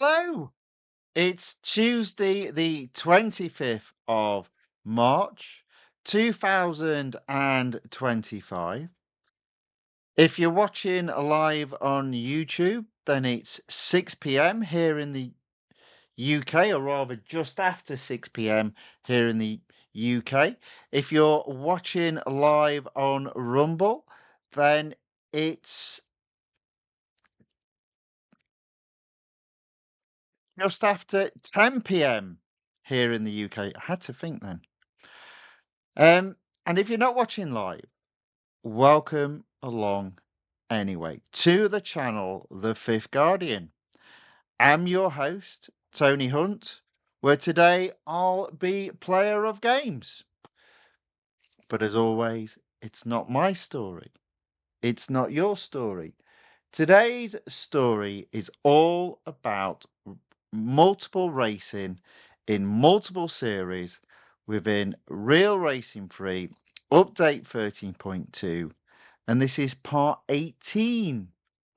Hello. It's Tuesday, the 25th of March, 2025. If you're watching live on YouTube, then it's 6 p.m. here in the UK, or rather just after 6 p.m. here in the UK. If you're watching live on Rumble, then it's just after 10 p.m. here in the UK. I had to think then. And if you're not watching live, welcome along anyway to the channel, The Fifth Guardian. I'm your host, Tony Hunt, where today I'll be player of games. But as always, it's not my story. It's not your story. Today's story is all about multiple racing in multiple series within Real Racing 3 Update 13.2, and this is part 18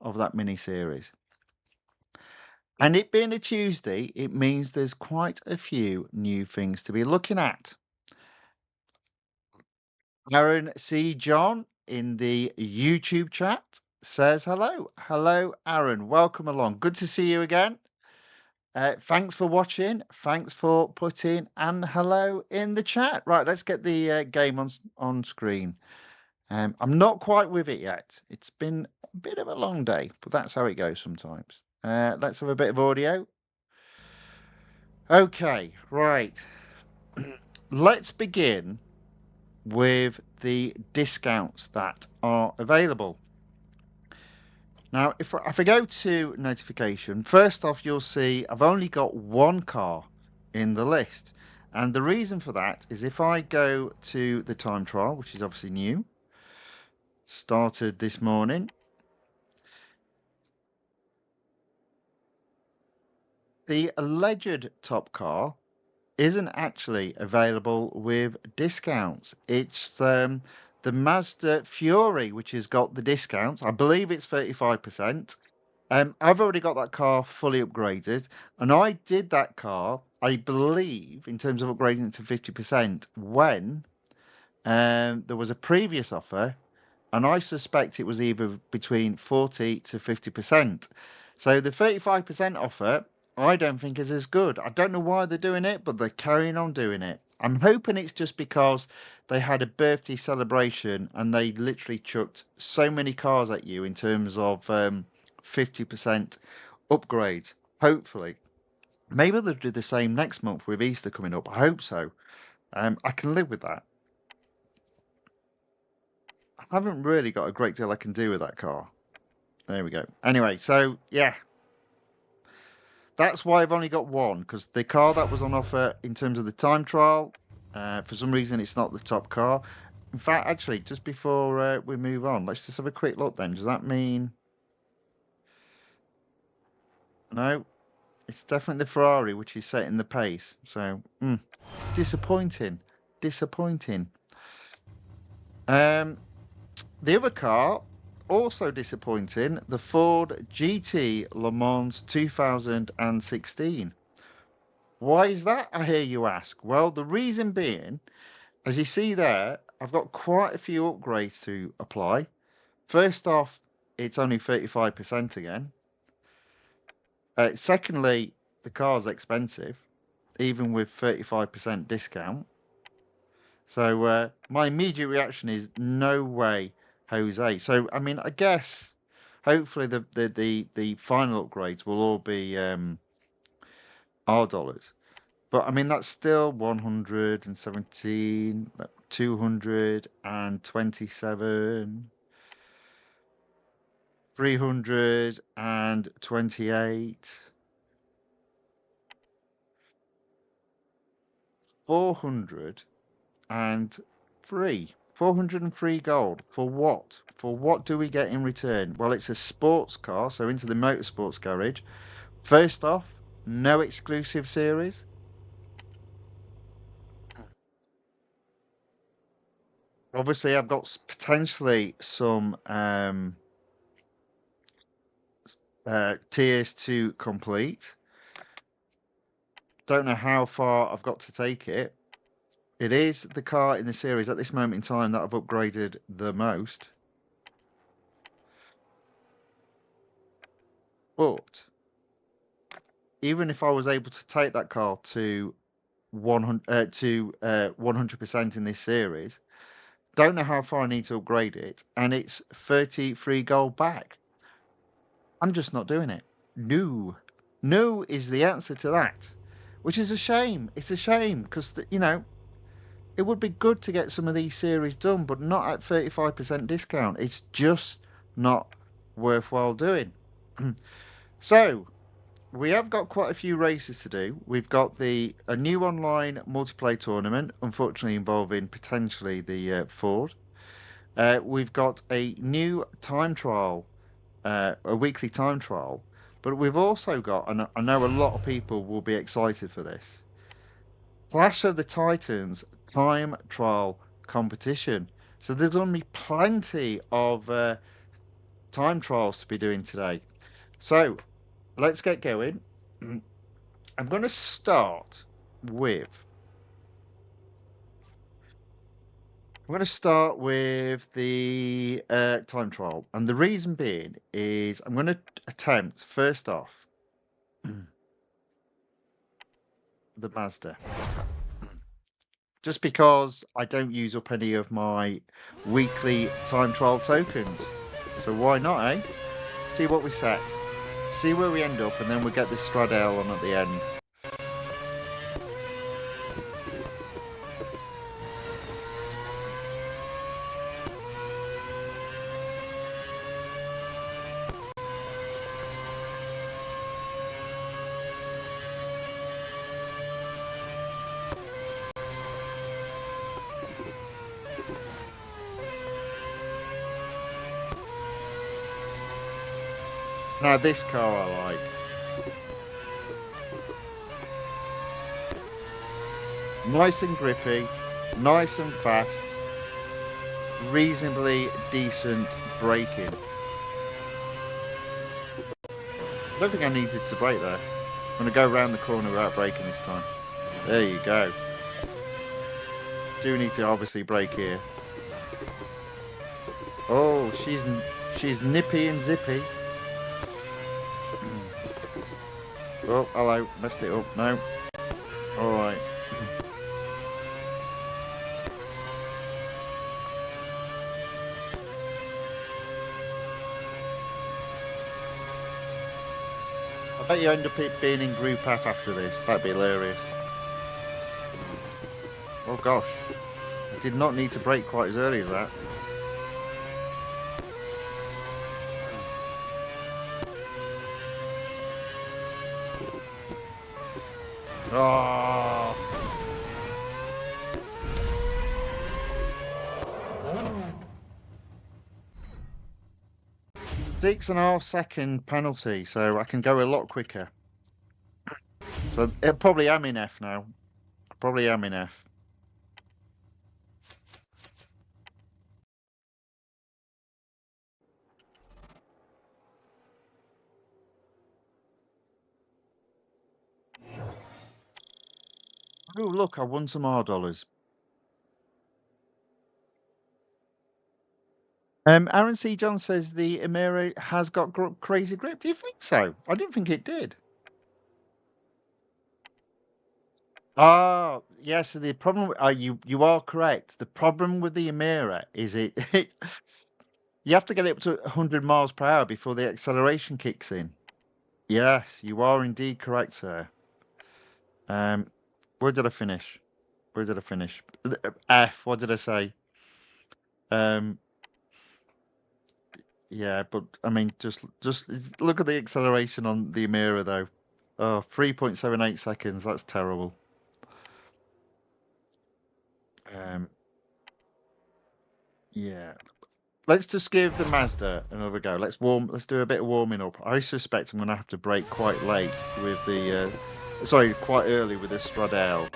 of that mini series. And it being a Tuesday, it means there's quite a few new things to be looking at. Aaron C. John in the YouTube chat says hello. Hello, Aaron. Welcome along. Good to see you again. Thanks for watching. Thanks for putting and hello in the chat. Right, let's get the game on screen. I'm not quite with it yet. It's been a bit of a long day, but that's how it goes sometimes. Let's have a bit of audio. Okay, right. Let's begin with the discounts that are available. Now, if I go to notification, first off, you'll see I've only got one car in the list. And the reason for that is if I go to the time trial, which is obviously new, started this morning, the alleged top car isn't actually available with discounts. It's the Mazda Fury, which has got the discounts. I believe it's 35%. I've already got that car fully upgraded, and I did that car, I believe, in terms of upgrading it to 50% when there was a previous offer, and I suspect it was either between 40 to 50%. So the 35% offer, I don't think is as good. I don't know why they're doing it, but they're carrying on doing it. I'm hoping it's just because they had a birthday celebration and they literally chucked so many cars at you in terms of 50% upgrades. Hopefully. Maybe they'll do the same next month with Easter coming up. I hope so. I can live with that. I haven't really got a great deal I can do with that car. There we go. Anyway, so yeah, that's why I've only got one, because the car that was on offer in terms of the time trial, for some reason it's not the top car. In fact, actually, just before we move on, let's just have a quick look then. Does that mean... No, it's definitely the Ferrari, which is setting the pace. So, disappointing. Disappointing. The other car, also disappointing, the Ford GT Le Mans 2016. Why is that, I hear you ask? Well, the reason being, as you see there, I've got quite a few upgrades to apply. First off, it's only 35% again. Secondly, the car's expensive, even with 35% discount. So my immediate reaction is no way, Jose. So I mean, I guess hopefully the final upgrades will all be R dollars. But I mean that's still 117, 227, 328, 403. 403 gold. For what? For what do we get in return? Well, it's a sports car, so into the motorsports garage. First off, no exclusive series. Obviously, I've got potentially some tiers to complete. Don't know how far I've got to take it. It is the car in the series at this moment in time that I've upgraded the most. But even if I was able to take that car to 100% in this series, don't know how far I need to upgrade it, and it's 33 gold back. I'm just not doing it. No. No is the answer to that, which is a shame. It's a shame because, you know, it would be good to get some of these series done, but not at 35% discount. It's just not worthwhile doing. So, we have got quite a few races to do. We've got a new online multiplayer tournament, unfortunately involving potentially the Ford. We've got a new time trial, a weekly time trial, but we've also got, and I know a lot of people will be excited for this, Clash of the Titans time trial competition. So there's going to be plenty of time trials to be doing today. So let's get going. I'm going to start with. I'm going to start with the time trial, and the reason being is I'm going to attempt first off the Mazda, just because I don't use up any of my weekly time trial tokens. So why not, eh? See what we set, see where we end up, and then we'll get this Stradale on at the end. Now this car I like. Nice and grippy, nice and fast, reasonably decent braking. I don't think I needed to brake there. I'm going to go around the corner without braking this time. There you go. Do need to obviously brake here. Oh, she's nippy and zippy. Oh, hello. Messed it up. No. Alright. I bet you end up being in Group F after this. That'd be hilarious. Oh gosh. I did not need to brake quite as early as that. Oh. 6.5 second penalty, so I can go a lot quicker. So it probably am in F now. Probably am in F. Oh, look, I won some R dollars. Aaron C. John says the Emira has got crazy grip. Do you think so? I didn't think it did. Ah, yes. So the problem, you are correct. The problem with the Emira is it you have to get it up to 100 miles per hour before the acceleration kicks in. Yes, you are indeed correct, sir. Where did I finish? Where did I finish? F. What did I say? Yeah, but I mean, just look at the acceleration on the Emira though. Oh, 3.78 seconds. That's terrible. Yeah. Let's just give the Mazda another go. Let's do a bit of warming up. I suspect I'm gonna have to brake quite late with the sorry, quite early with the Stradale.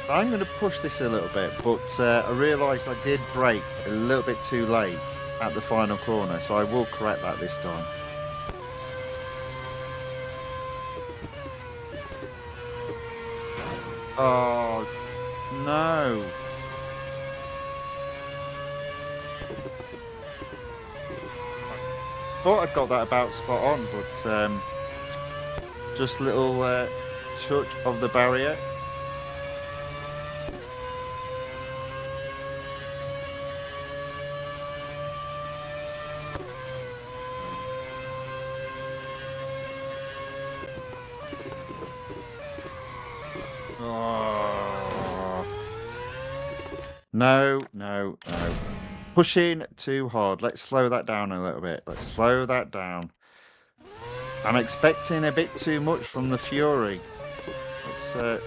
I'm going to push this a little bit, but I realised I did brake a little bit too late at the final corner, so I will correct that this time. Oh, no. Thought I'd got that about spot on, but just a little touch of the barrier. Oh. No, no, no. Pushing too hard. Let's slow that down a little bit. Let's slow that down. I'm expecting a bit too much from the Fury.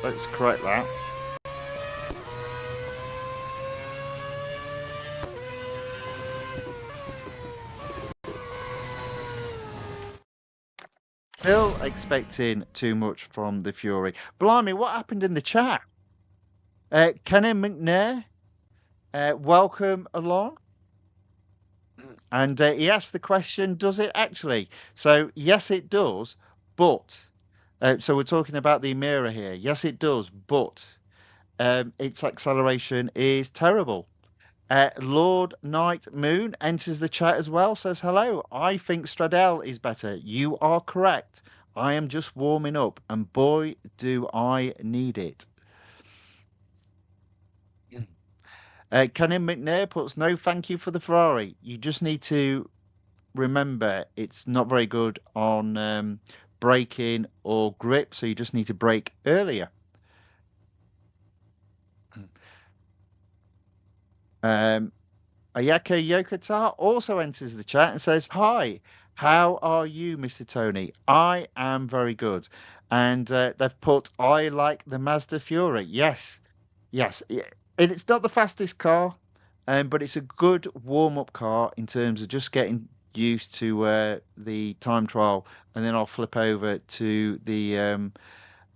Let's correct that. Still expecting too much from the Fury. Blimey, what happened in the chat? Kenny McNair, welcome along. And he asked the question, does it actually? So, yes, it does, but... so we're talking about the Mira here. Yes, it does, but its acceleration is terrible. Lord Night Moon enters the chat as well, says hello. I think Stradell is better. You are correct. I am just warming up, and boy, do I need it. Kenny McNair puts no thank you for the Ferrari. You just need to remember it's not very good on braking or grip, so you just need to brake earlier. Ayaka Yokota also enters the chat and says, hi, how are you, Mr. Tony? I am very good. And they've put, I like the Mazda Fury. Yes, yes. And it's not the fastest car, but it's a good warm-up car in terms of just getting used to the time trial. And then I'll flip over to the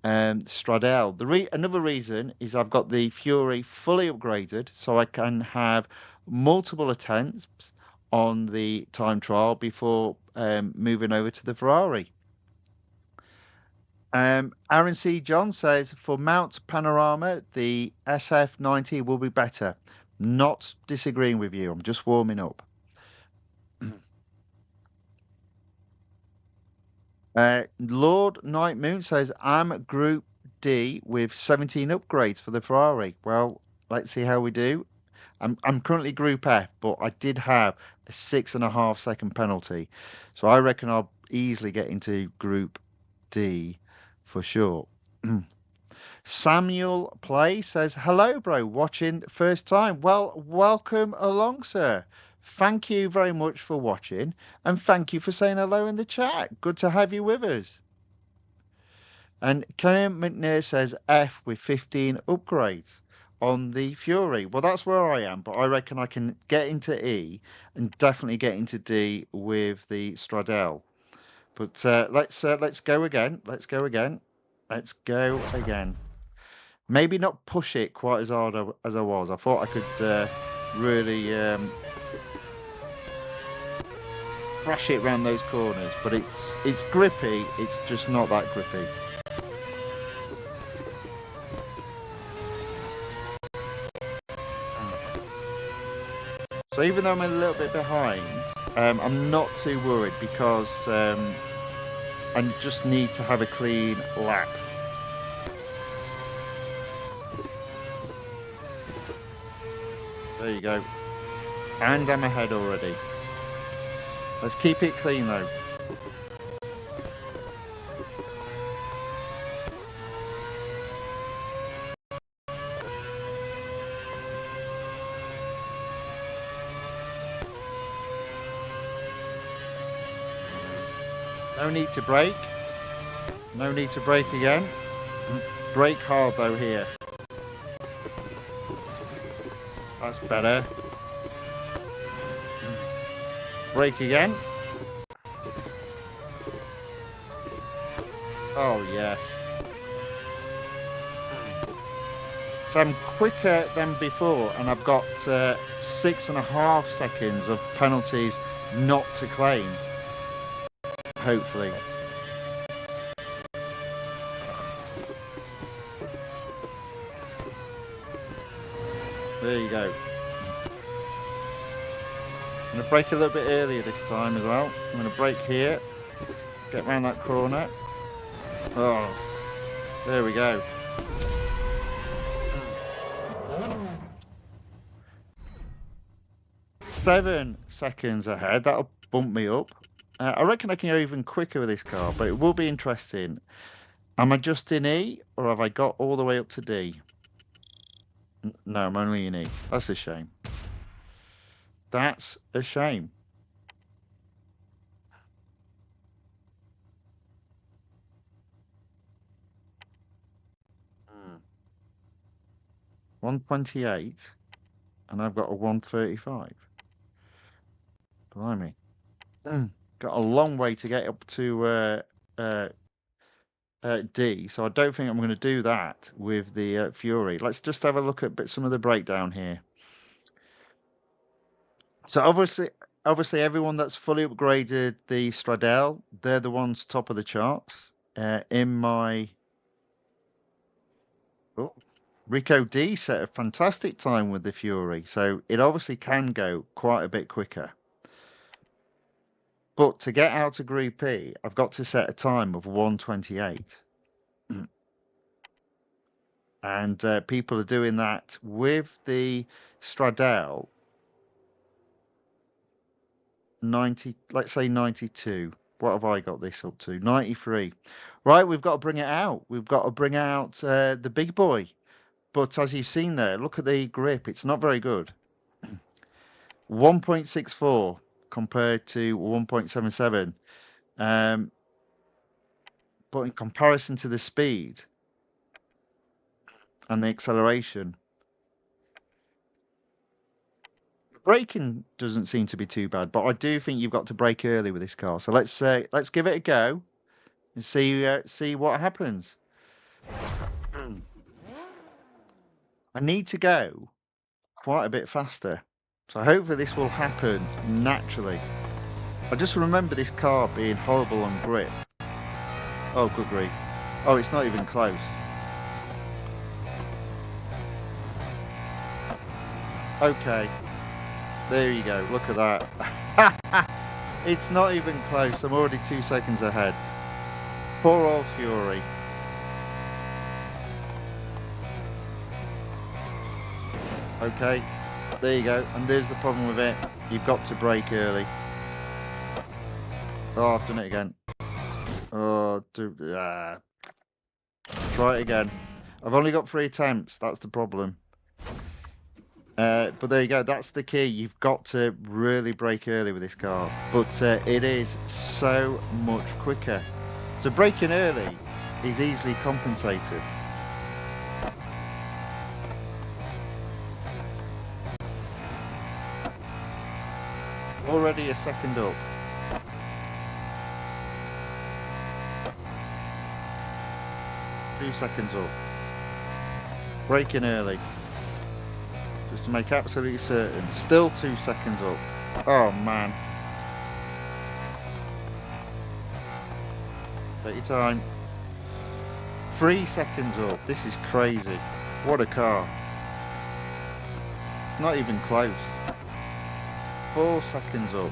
Stradell. Another reason is I've got the Fury fully upgraded, so I can have multiple attempts on the time trial before moving over to the Ferrari. Aaron C. John says for Mount Panorama, the SF90 will be better. Not disagreeing with you. I'm just warming up. Lord Night Moon says I'm Group D with 17 upgrades for the Ferrari. Well, let's see how we do. I'm currently Group F, but I did have a 6.5 second penalty, so I reckon I'll easily get into Group D for sure. Samuel Play says, hello, bro, watching first time. Well, welcome along, sir. Thank you very much for watching, and thank you for saying hello in the chat. Good to have you with us. And Ken McNair says F with 15 upgrades on the Fury. Well, that's where I am, but I reckon I can get into E and definitely get into D with the Stradell. But let's go again. Let's go again. Let's go again. Maybe not push it quite as hard as I was. I thought I could really thrash it around those corners, but it's grippy. It's just not that grippy. So even though I'm a little bit behind, I'm not too worried because I just need to have a clean lap. There you go. And I'm ahead already. Let's keep it clean though. No need to brake. No need to brake again. Brake hard though here. That's better. Brake again. Oh yes. So I'm quicker than before, and I've got 6.5 seconds of penalties not to claim, hopefully. There you go. I'm going to brake a little bit earlier this time as well. I'm going to brake here, get around that corner. Oh, there we go. 7 seconds ahead. That'll bump me up. I reckon I can go even quicker with this car, but it will be interesting. Am I just in E, or have I got all the way up to D? No, I'm only in E. That's a shame. That's a shame. Hmm. 128, and I've got a 135. Blimey. Got a long way to get up to D, so I don't think I'm going to do that with the Fury. Let's just have a look at some of the breakdown here. So obviously, everyone that's fully upgraded the Stradale, they're the ones top of the charts. In my Rico D set a fantastic time with the Fury, so it obviously can go quite a bit quicker. But to get out of Group E, I've got to set a time of 128. And people are doing that with the Stradale 90, let's say 92. What have I got this up to? 93. Right, we've got to bring it out. We've got to bring out the big boy. But as you've seen there, look at the grip. It's not very good. 1.64 compared to 1.77. But in comparison to the speed and the acceleration, braking doesn't seem to be too bad. But I do think you've got to brake early with this car. So let's give it a go and see what happens. I need to go quite a bit faster. So hopefully this will happen naturally. I just remember this car being horrible on grip. Oh, good grief. Oh, it's not even close. Okay. There you go. Look at that. It's not even close. I'm already 2 seconds ahead. Poor old Fury. Okay. There you go. And there's the problem with it. You've got to brake early. Oh, I've done it again. Oh, try it again. I've only got 3 attempts. That's the problem. But there you go. That's the key. You've got to really brake early with this car. But it is so much quicker. So braking early is easily compensated. Already a second up. Two seconds up. Braking early. Just to make absolutely certain. Still 2 seconds up. Oh man. Take your time. 3 seconds up. This is crazy. What a car. It's not even close. 4 seconds up.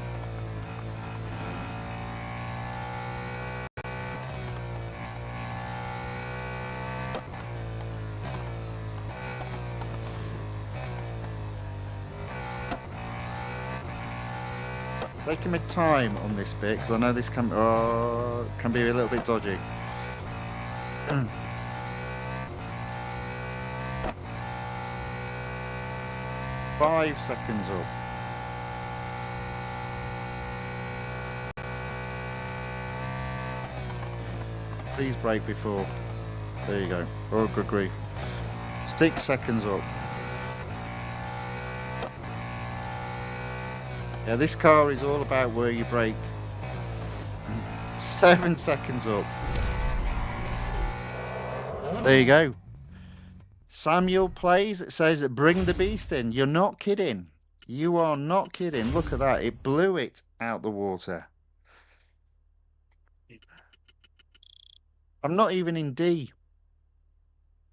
Taking my time on this bit because I know this can be a little bit dodgy. 5 seconds up. Please brake before. There you go. Oh, good grief. 6 seconds up. Yeah, this car is all about where you brake. 7 seconds up. There you go. Samuel plays. It says, bring the beast in. You're not kidding. You are not kidding. Look at that. It blew it out the water. I'm not even in D.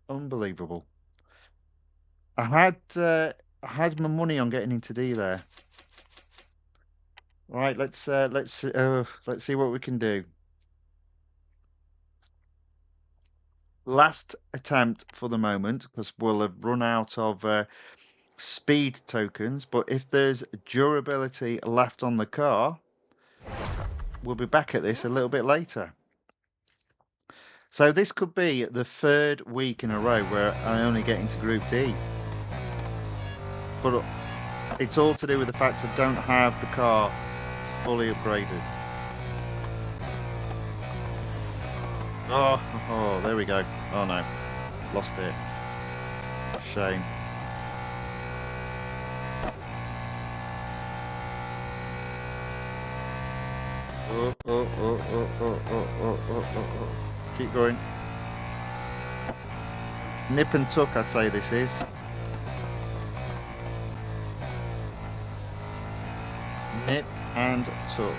Unbelievable. I had my money on getting into D there. Right, let's see what we can do. Last attempt for the moment, because we'll have run out of speed tokens. But if there's durability left on the car, we'll be back at this a little bit later. So this could be the 3rd week in a row where I only get into Group D. But it's all to do with the fact I don't have the car fully upgraded. Oh, there we go. Oh no, lost it. Shame. Oh. Keep going. Nip and tuck, I'd say this is. Nip and tuck.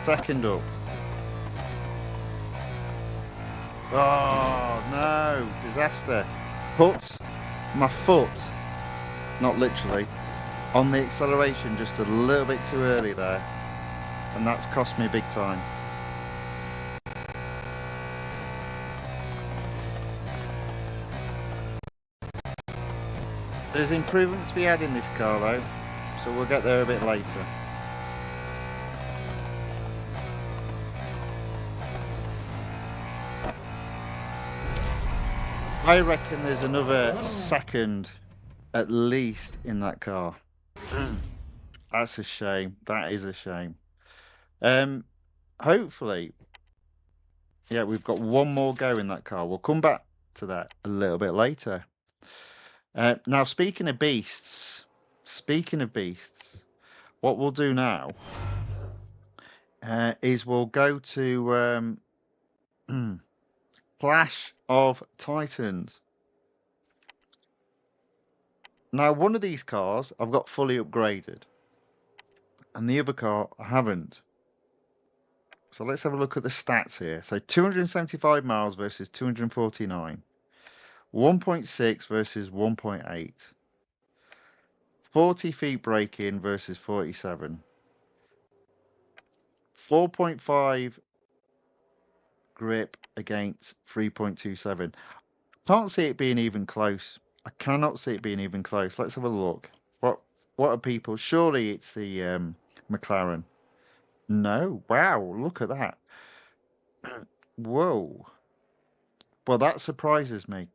Second up. Oh no, disaster. Put my foot, not literally, on the acceleration just a little bit too early there, and that's cost me big time. There's improvement to be had in this car though, so we'll get there a bit later. I reckon there's another second at least in that car. That's a shame. That is a shame. Hopefully, yeah, we've got one more go in that car. We'll come back to that a little bit later. Now, speaking of beasts, what we'll do now is we'll go to Clash of Titans. Now, one of these cars I've got fully upgraded, and the other car I haven't. So let's have a look at the stats here. So 275 miles versus 249. 1.6 versus 1.8. 40 feet braking versus 47. 4.5 grip against 3.27. Can't see it being even close. I cannot see it being even close. Let's have a look. What are people? Surely it's the McLaren. No. Wow, look at that. Whoa. Well, that surprises me.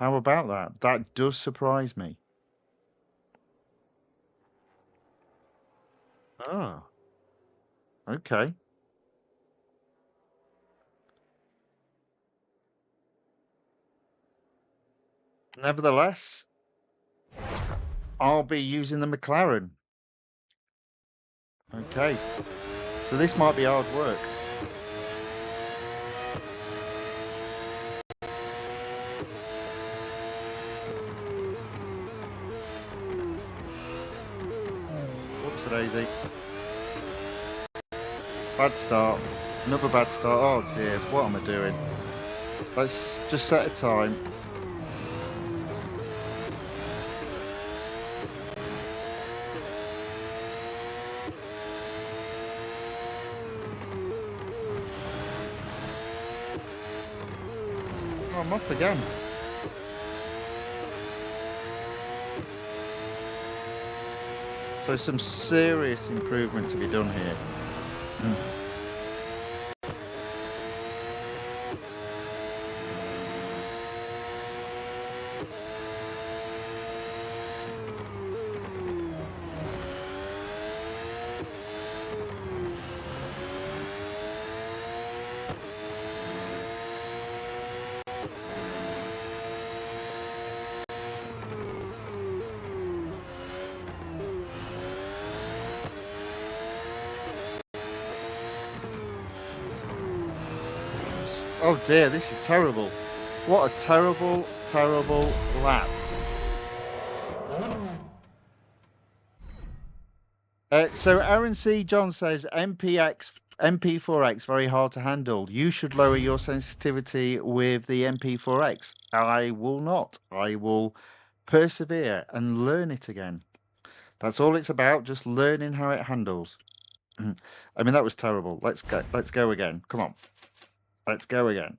How about that? That does surprise me. Oh. Okay. Nevertheless, I'll be using the McLaren. Okay. So this might be hard work. Whoops-a-daisy. Bad start. Another bad start. Oh dear, what am I doing? Let's just set a time. Oh, I'm off again. So some serious improvement to be done here. Oh dear, this is terrible. What a terrible, terrible lap. So Aaron C. John says MP4X very hard to handle. You should lower your sensitivity with the MP4X. I will not. I will persevere and learn it again. That's all it's about, just learning how it handles. I mean, that was terrible. Let's go. Let's go again. Come on. Let's go again.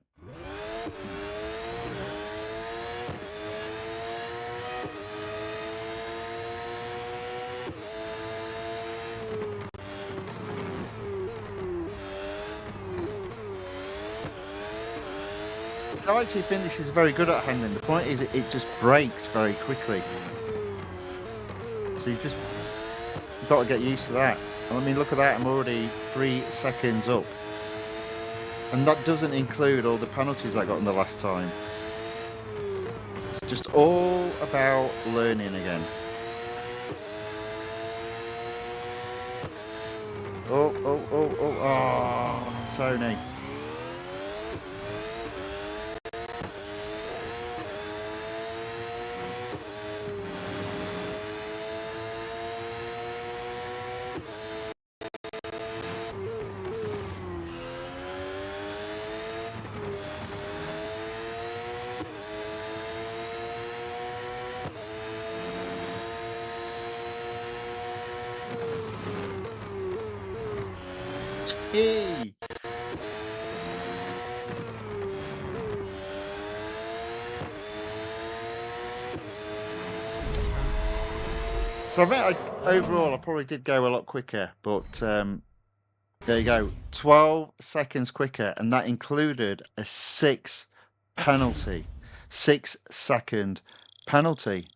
I actually think this is very good at handling. The point is, it just breaks very quickly. So you've got to get used to that. I mean, look at that. I'm already 3 seconds up. And that doesn't include all the penalties I got in the last time. It's just all about learning again. Oh, Tony. Hey. So I think overall I probably did go a lot quicker, but there you go, 12 seconds quicker, and that included a 6 penalty, 6-second penalty.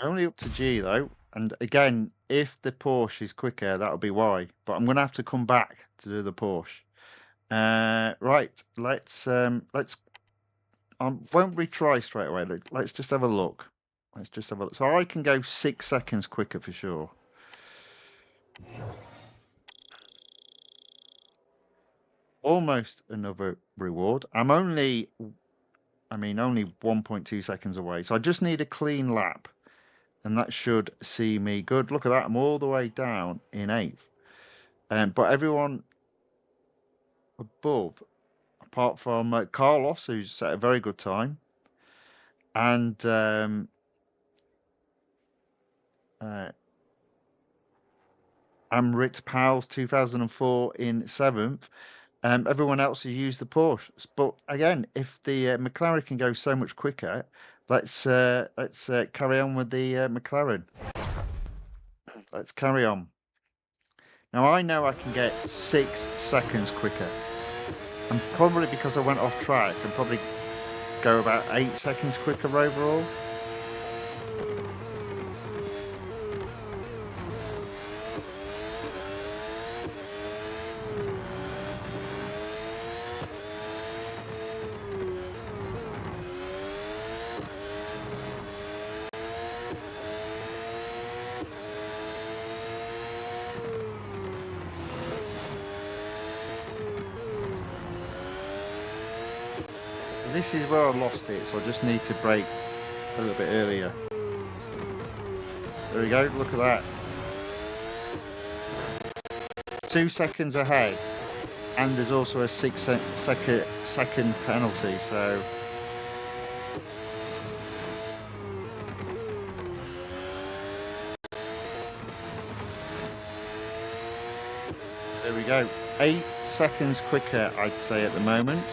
Only up to G though, and again, if the Porsche is quicker, that'll be why. But I'm gonna have to come back to do the Porsche. Right, let's won't retry straight away. Let's just have a look. Let's just have a look. So I can go 6 seconds quicker for sure. Almost another reward. Only 1.2 seconds away. So I just need a clean lap, and that should see me good. Look at that. I'm all the way down in 8th. But everyone above, apart from Carlos, who's set a very good time, and Amrit Powell's 2004 in 7th. Everyone else has used the Porsche. But again, if the McLaren can go so much quicker, let's carry on with the McLaren. Let's carry on. Now I know I can get 6 seconds quicker, and probably because I went off track, I can probably go about 8 seconds quicker overall. This is where I lost it, so I just need to brake a little bit earlier. There we go, look at that. 2 seconds ahead, and there's also a 6-second penalty, so... There we go, 8 seconds quicker, I'd say, at the moment.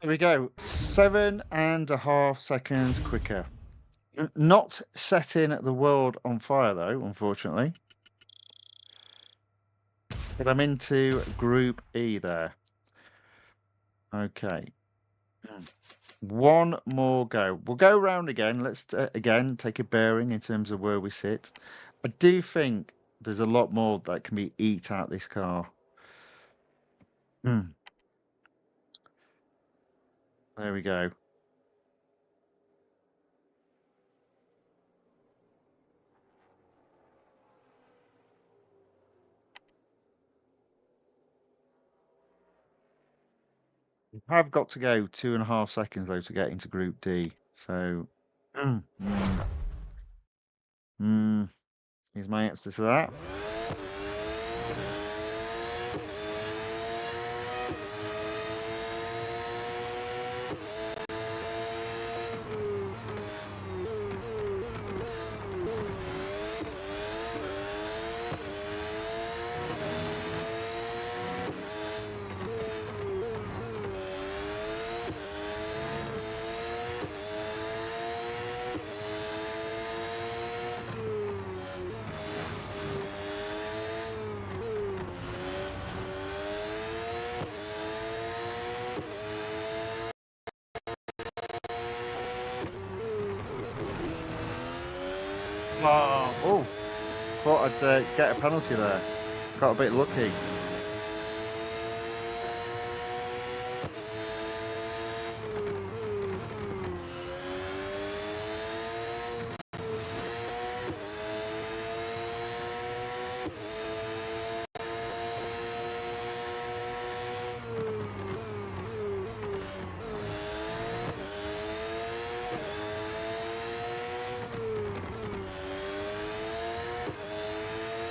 There we go, 7.5 seconds quicker. Not setting the world on fire though, unfortunately. But I'm into Group E there. Okay. One more go. We'll go round again. Let's again take a bearing in terms of where we sit. I do think there's a lot more that can be eat out this car. Mm, there we go. I've got to go 2.5 seconds though to get into Group D. So, mm, mm, mm, here's my answer to that. Oh, thought I'd get a penalty there. Got a bit lucky.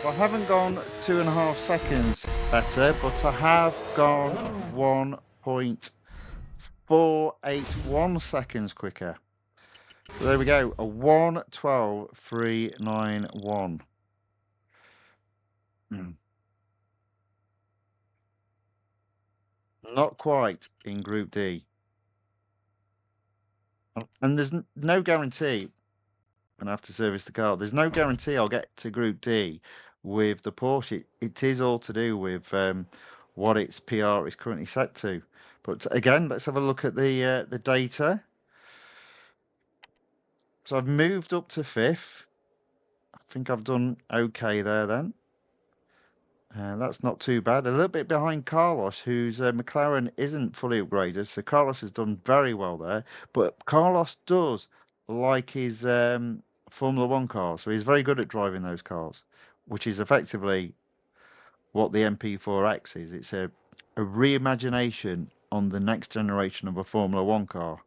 I haven't gone 2.5 seconds better, but I have gone 1.481 seconds quicker. So there we go, a 1:12.391. Mm. Not quite in Group D. And there's no guarantee, and I have to service the car. There's no guarantee I'll get to Group D with the Porsche. It is all to do with what its PR is currently set to. But again, let's have a look at the data. So I've moved up to 5th. I think I've done okay there then. That's not too bad. A little bit behind Carlos, whose McLaren isn't fully upgraded. So Carlos has done very well there. But Carlos does like his Formula One cars. So he's very good at driving those cars, which is effectively what the MP4X is. It's a reimagination on the next generation of a Formula One car.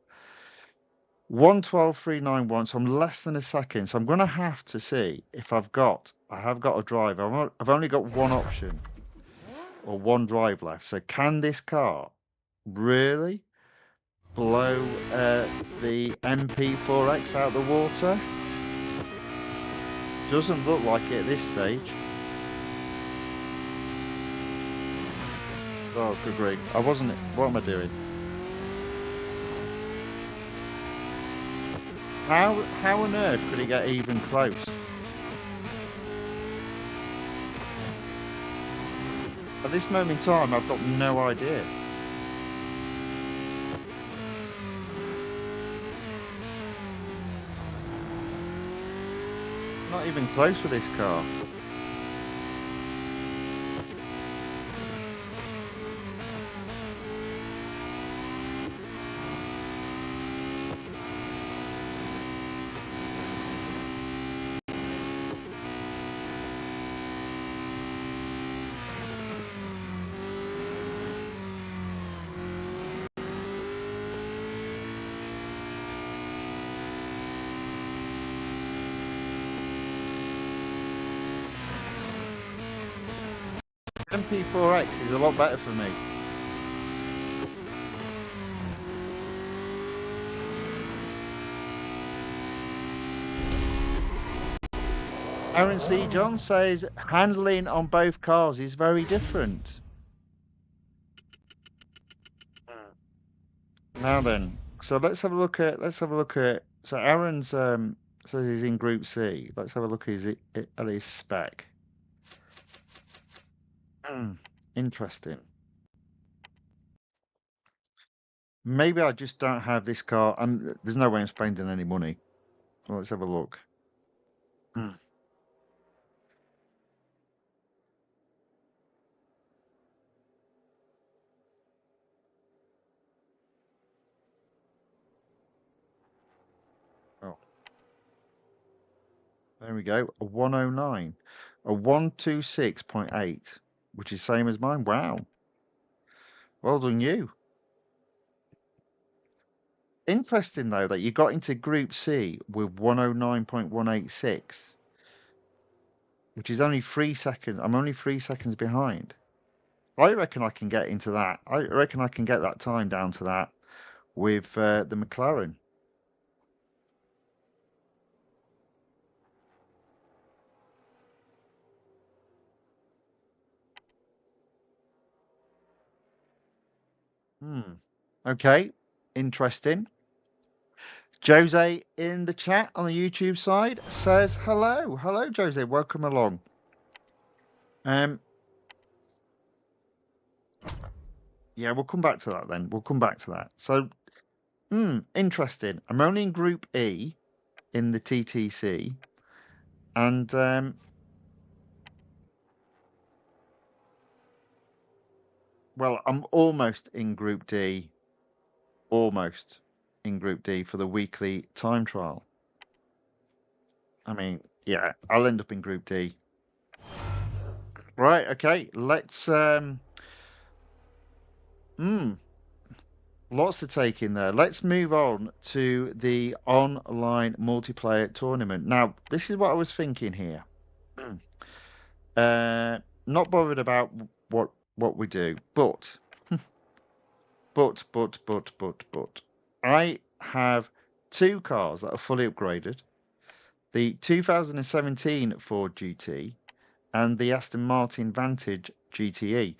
1:12.391, so I'm less than a second. So I'm going to have to see if I have got a drive. I've only got one option or one drive left. So can this car really blow the MP4X out the water? Doesn't look like it at this stage. Oh, good grief. I wasn't. What am I doing? How on earth could it get even close? At this moment in time, I've got no idea. Not even close with this car. MP4X is a lot better for me. Aaron C. John says handling on both cars is very different. Now then, so let's have a look at so Aaron's says he's in Group C. Let's have a look at his spec. Interesting. Maybe I just don't have this car. There's no way I'm spending any money. Well, let's have a look. Mm. Oh, there we go. A 109. A 126.8, which is same as mine. Wow. Well done, you. Interesting, though, that you got into Group C with 109.186, which is only 3 seconds. I'm only 3 seconds behind. I reckon I can get into that. I reckon I can get that time down to that with the McLaren. Hmm. Okay. Interesting. Jose in the chat on the YouTube side says hello. Hello, Jose. Welcome along. Yeah, we'll come back to that then. We'll come back to that. So, interesting. I'm only in Group E in the TTC, and well, I'm almost in Group D. Almost in Group D for the weekly time trial. I mean, yeah, I'll end up in Group D. Right, okay, let's lots to take in there. Let's move on to the online multiplayer tournament. Now, this is what I was thinking here. Not bothered about what we do, but I have two cars that are fully upgraded. The 2017 Ford GT and the Aston Martin Vantage GTE.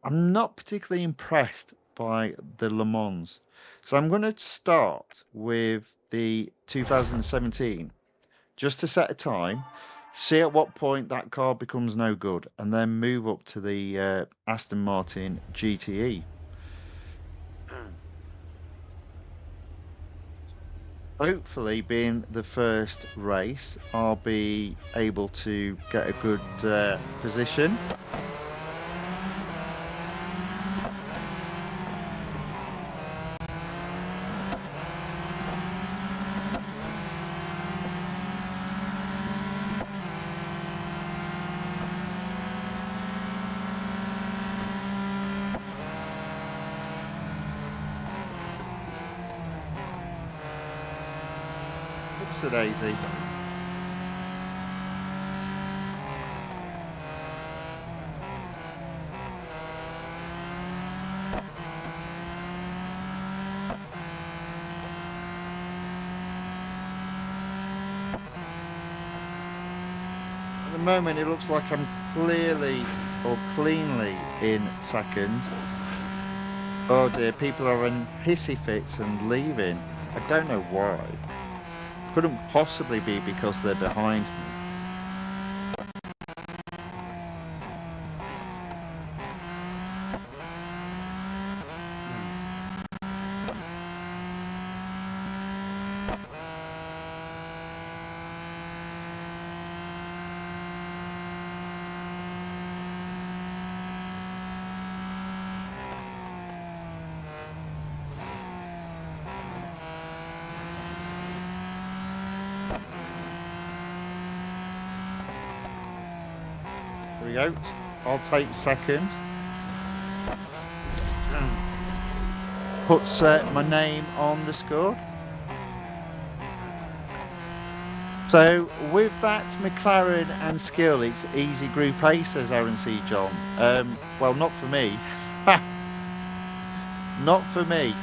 I'm not particularly impressed by the Le Mans. So I'm going to start with the 2017 just to set a time, see at what point that car becomes no good, and then move up to the Aston Martin GTE. Hopefully, being the first race, I'll be able to get a good position. Oops, a daisy. At the moment, it looks like I'm clearly or cleanly in second. Oh dear, people are in hissy fits and leaving. I don't know why. Couldn't possibly be because they're behind me. Here we go. I'll take second. Puts my name on the score. So with that McLaren and skill, it's easy Group A, says Aaron C. John. Well, not for me. Not for me.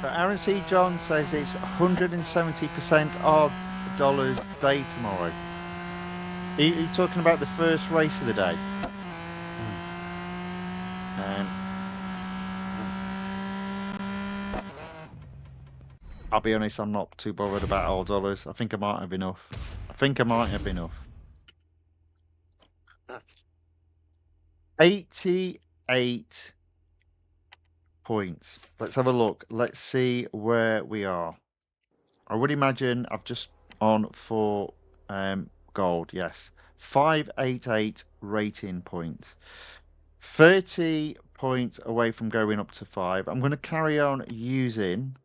So Aaron C. John says it's 170% odd dollars day tomorrow. Are you talking about the first race of the day? I'll be honest, I'm not too bothered about all dollars. I think I might have enough. I think I might have enough. 88 points. Let's have a look. Let's see where we are. I would imagine I've just on for gold, yes. 588 rating points. 30 points away from going up to 5. I'm going to carry on using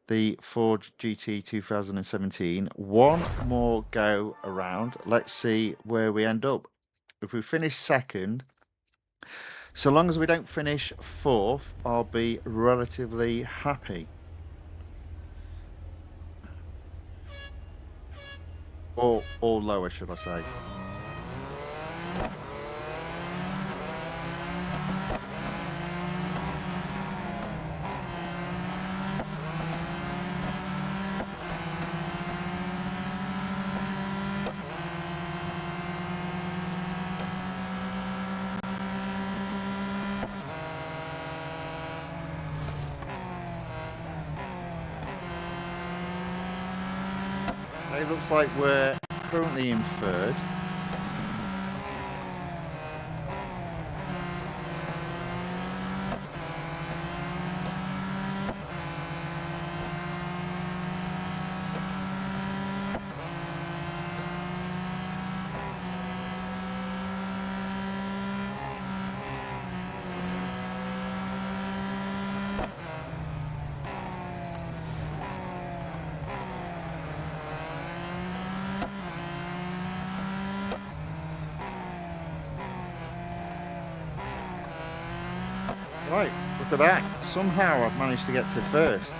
the Ford GT 2017. One more go around. Let's see where we end up. If we finish second, so long as we don't finish fourth, I'll be relatively happy. Or lower, should I say. It looks like we're currently in third. Right, look at that. Somehow I've managed to get to first.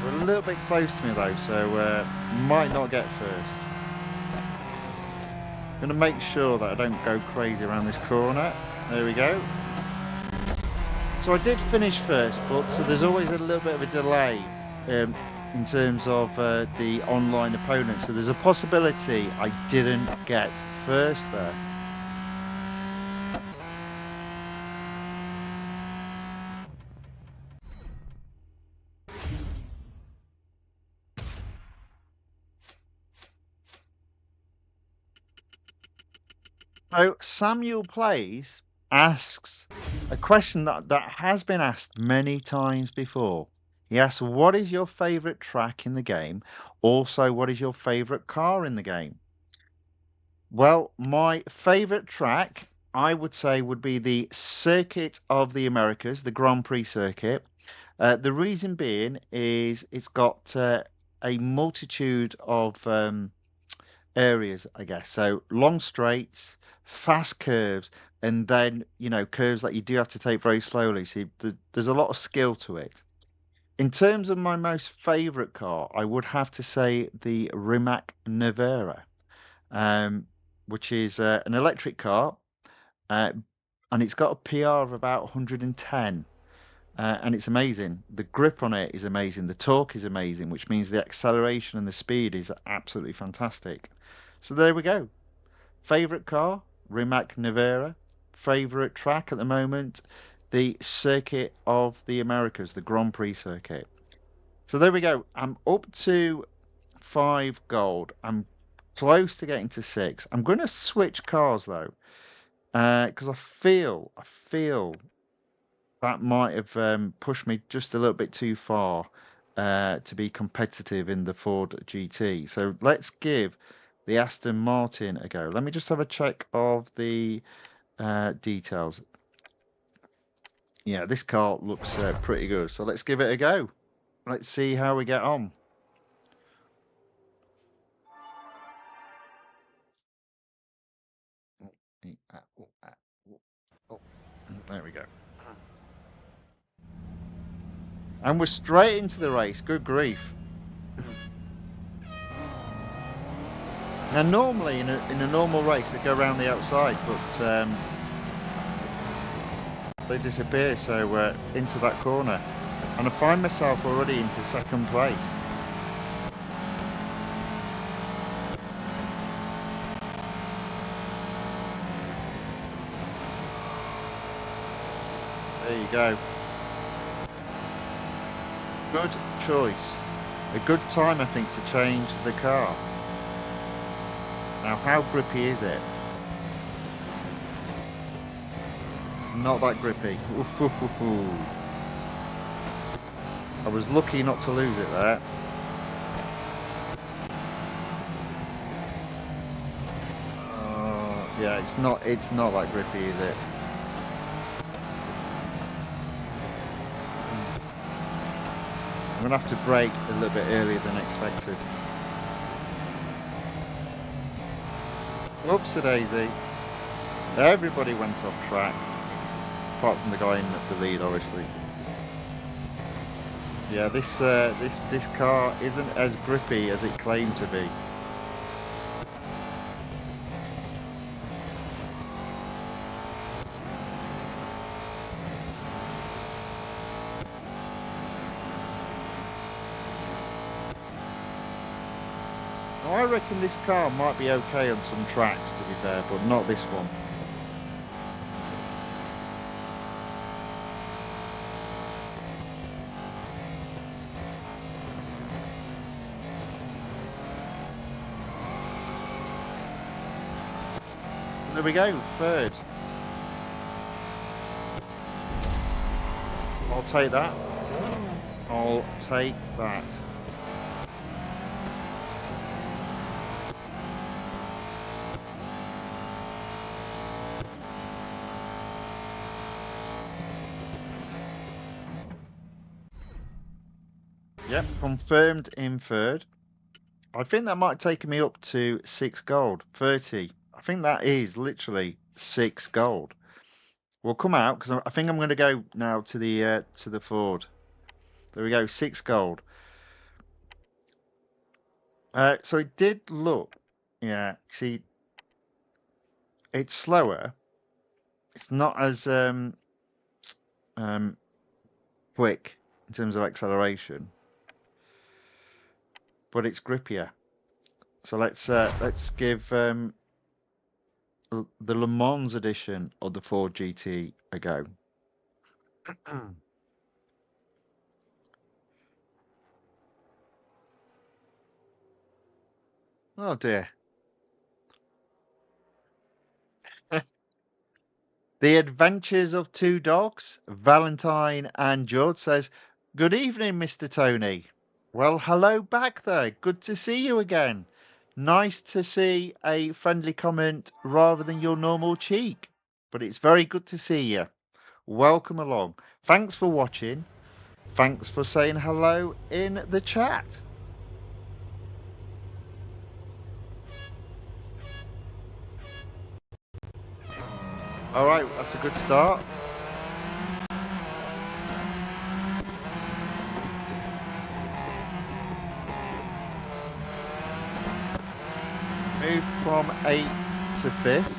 We're a little bit close to me though, so might not get first. I'm going to make sure that I don't go crazy around this corner. There we go. So I did finish first, but so there's always a little bit of a delay in terms of the online opponent. So there's a possibility I didn't get first there. So Samuel Plays asks a question that has been asked many times before. He asks, what is your favourite track in the game? Also, what is your favourite car in the game? Well, my favourite track, I would say, would be the Circuit of the Americas, the Grand Prix circuit. The reason being is it's got a multitude of areas, I guess. So long straights, fast curves, and then, curves that you do have to take very slowly. So there's a lot of skill to it. In terms of my most favorite car, I would have to say the Rimac Nevera, which is an electric car, and it's got a PR of about 110. And it's amazing. The grip on it is amazing. The torque is amazing, which means the acceleration and the speed is absolutely fantastic. So there we go. Favorite car, Rimac Nevera. Favorite track at the moment, the Circuit of the Americas, the Grand Prix circuit. So there we go. I'm up to 5 gold. I'm close to getting to 6. I'm going to switch cars though, because I feel that might have pushed me just a little bit too far to be competitive in the Ford GT. So let's give the Aston Martin a go. Let me just have a check of the details. Yeah, this car looks pretty good. So let's give it a go. Let's see how we get on. There we go. And we're straight into the race. Good grief. Now, normally in a normal race, they go around the outside, but they disappear. So into that corner, and I find myself already into second place. There you go. Good choice. A good time, I think, to change the car. Now, how grippy is it? Not that grippy. I was lucky not to lose it there. Yeah, it's not that grippy, is it? I'm gonna have to brake a little bit earlier than expected. Whoopsie-daisy. Everybody went off track, apart from the guy in the lead, obviously. Yeah, this car isn't as grippy as it claimed to be. Now, I reckon this car might be okay on some tracks, to be fair, but not this one. There we go, third. I'll take that. I'll take that. Yep, confirmed in third. I think that might take me up to 6 gold, 30. I think that is literally 6 gold. We'll come out because I think I'm going to go now to the Ford. There we go, 6 gold. So it did look, yeah. See, it's slower. It's not as quick in terms of acceleration, but it's grippier. So let's give the Le Mans edition of the Ford GT a go. Oh dear. The Adventures of Two Dogs, Valentine and George says, "Good evening, Mr. Tony." Well, hello back there. Good to see you again. Nice to see a friendly comment rather than your normal cheek. But it's very good to see you. Welcome along. Thanks for watching. Thanks for saying hello in the chat. All right, that's a good start. Move from 8th to 5th.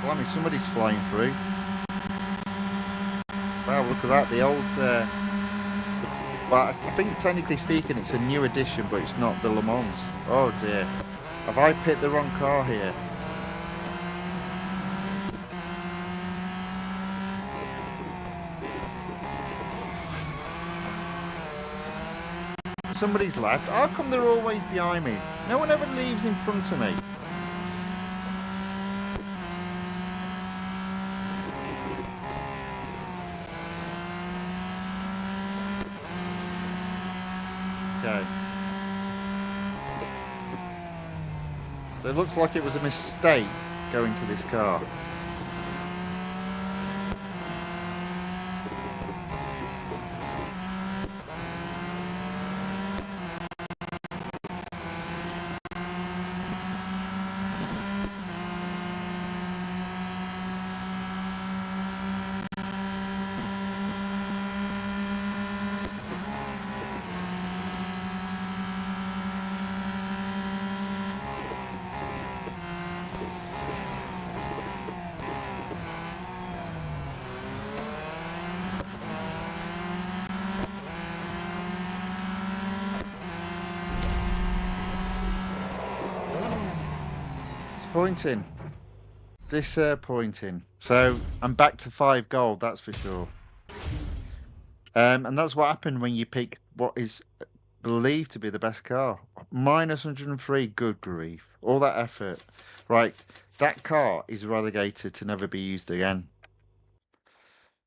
Blimey, somebody's flying through. Wow, look at that. The old... well, I think technically speaking it's a new edition, but it's not the Le Mans. Oh dear. Have I picked the wrong car here? Somebody's left. How come they're always behind me? No one ever leaves in front of me. Okay. So it looks like it was a mistake going to this car. Disappointing. Disappointing. So I'm back to 5 gold, that's for sure. And that's what happened when you pick what is believed to be the best car. Minus 103, good grief. All that effort. Right, that car is relegated to never be used again.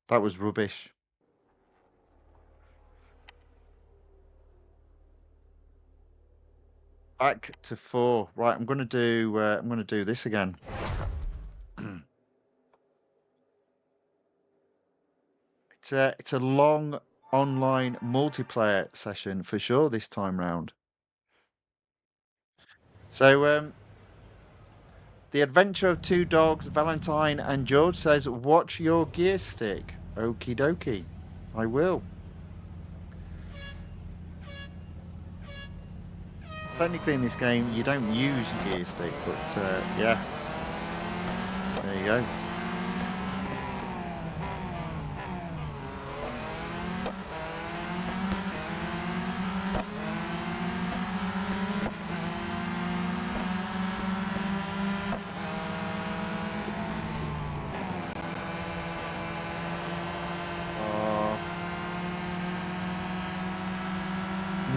That was rubbish. Back to 4. Right, I'm gonna do this again. It's a long online multiplayer session for sure this time round. So the Adventure of Two Dogs, Valentine and George says, watch your gear stick. Okie dokie. I will. Technically in this game you don't use your gear stick, but yeah. There you go.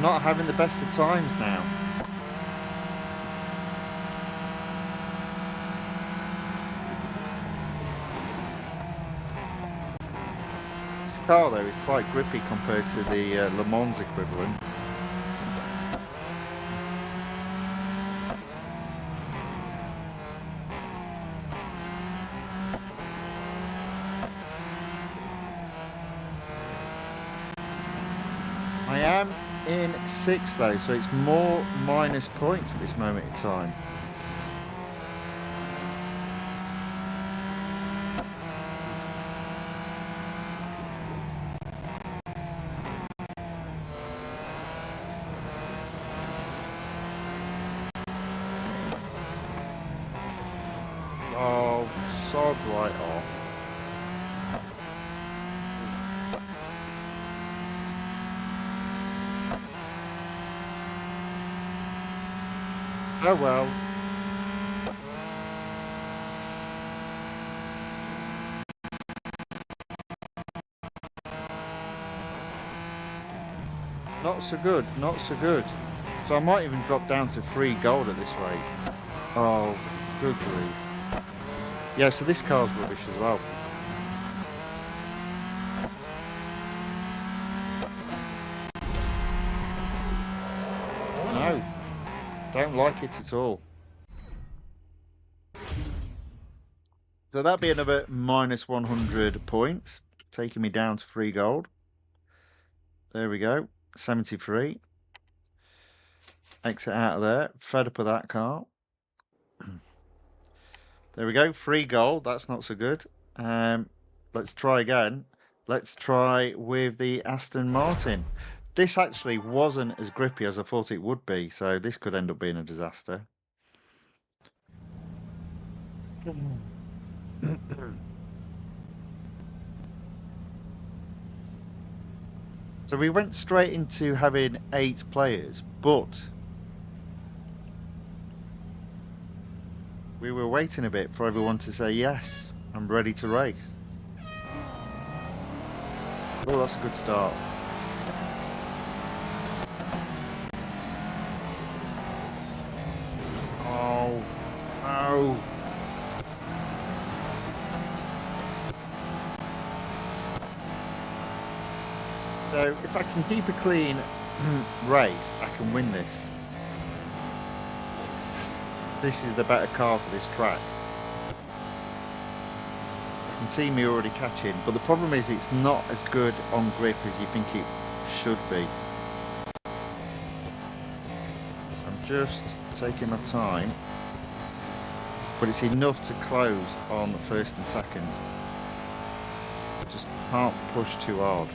Not having the best of times now. This car though is quite grippy compared to the Le Mans equivalent. I am in 6th though, so it's more minus points at this moment in time. Oh, sod right off. Oh well. Not so good, not so good. So I might even drop down to 3 gold at this rate. Oh, good grief. Yeah, so this car's rubbish as well. No, don't like it at all. So that'd be another minus 100 points, taking me down to 3 gold. There we go, 73. Exit out of there, fed up with that car. There we go, 3 gold, that's not so good. Let's try again. Let's try with the Aston Martin. This actually wasn't as grippy as I thought it would be, so this could end up being a disaster. So we went straight into having 8 players, but we were waiting a bit for everyone to say, yes, I'm ready to race. Oh, that's a good start. Oh, no. So if I can keep a clean race, I can win this. This is the better car for this track. You can see me already catching, but the problem is it's not as good on grip as you think it should be. I'm just taking my time, but it's enough to close on the first and second. I just can't push too hard.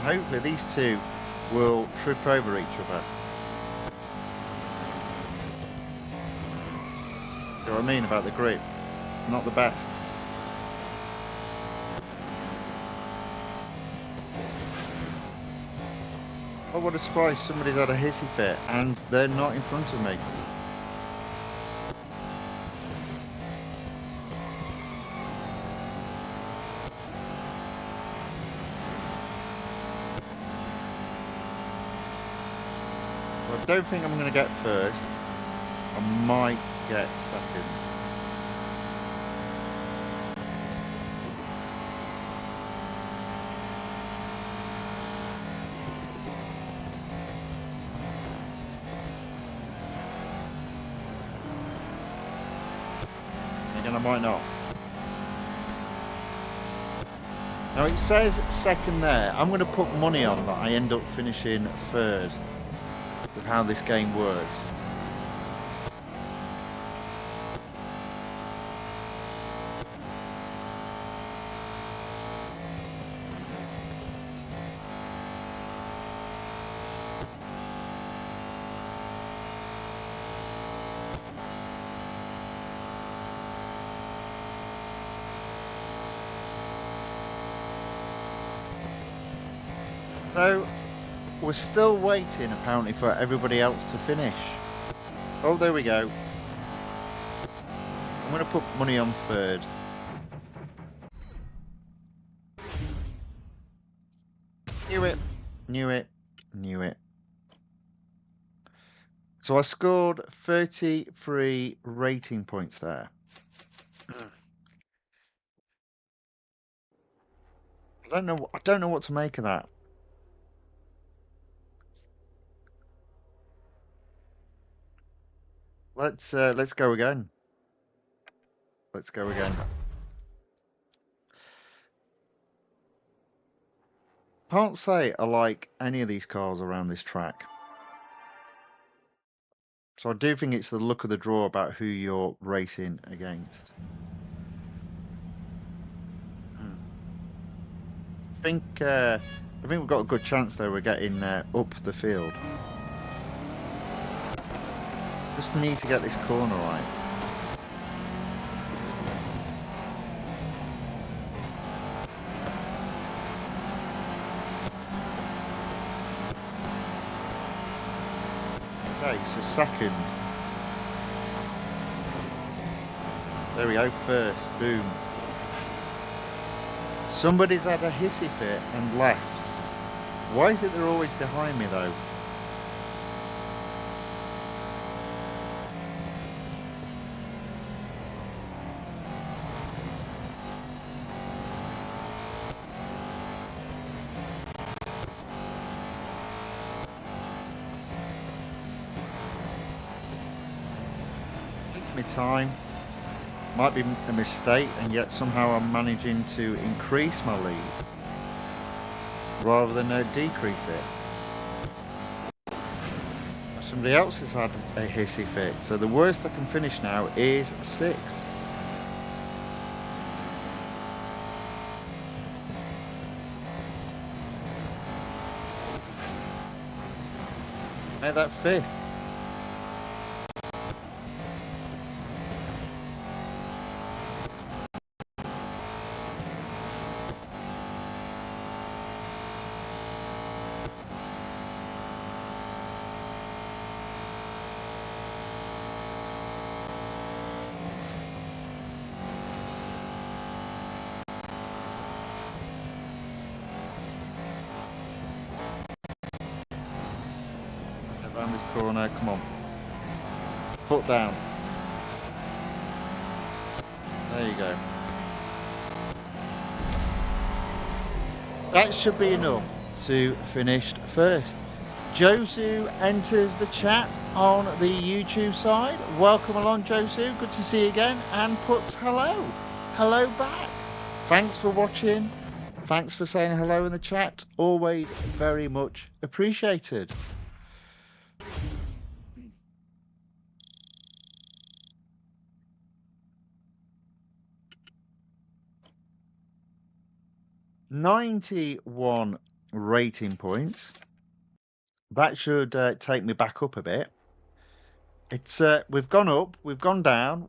Hopefully these two will trip over each other. See what I mean about the grip? It's not the best. Oh, what a surprise. Somebody's had a hissy fit and they're not in front of me. Well, I don't think I'm going to get first. I might get second. Again, I might not. Now it says second there. I'm going to put money on that I end up finishing third with how this game works. So, we're still waiting apparently for everybody else to finish. Oh, there we go. I'm going to put money on third. Knew it, knew it, knew it. So I scored 33 rating points there. I don't know what to make of that. Let's go again. Let's go again. Can't say I like any of these cars around this track. So I do think it's the look of the draw about who you're racing against. I think we've got a good chance though. We're getting up the field. Just need to get this corner right. Okay, so second. There we go, first. Boom. Somebody's had a hissy fit and left. Why is it they're always behind me though? Take my time. Might be a mistake, and yet somehow I'm managing to increase my lead rather than decrease it. Somebody else has had a hissy fit, so the worst I can finish now is 6. Made that 5th. Around this corner, come on. Foot down. There you go. That should be enough to finish first. Josu enters the chat on the YouTube side. Welcome along, Josu. Good to see you again. And puts hello. Hello back. Thanks for watching. Thanks for saying hello in the chat. Always very much appreciated. $91 rating points. That should take me back up a bit. It's we've gone up, we've gone down,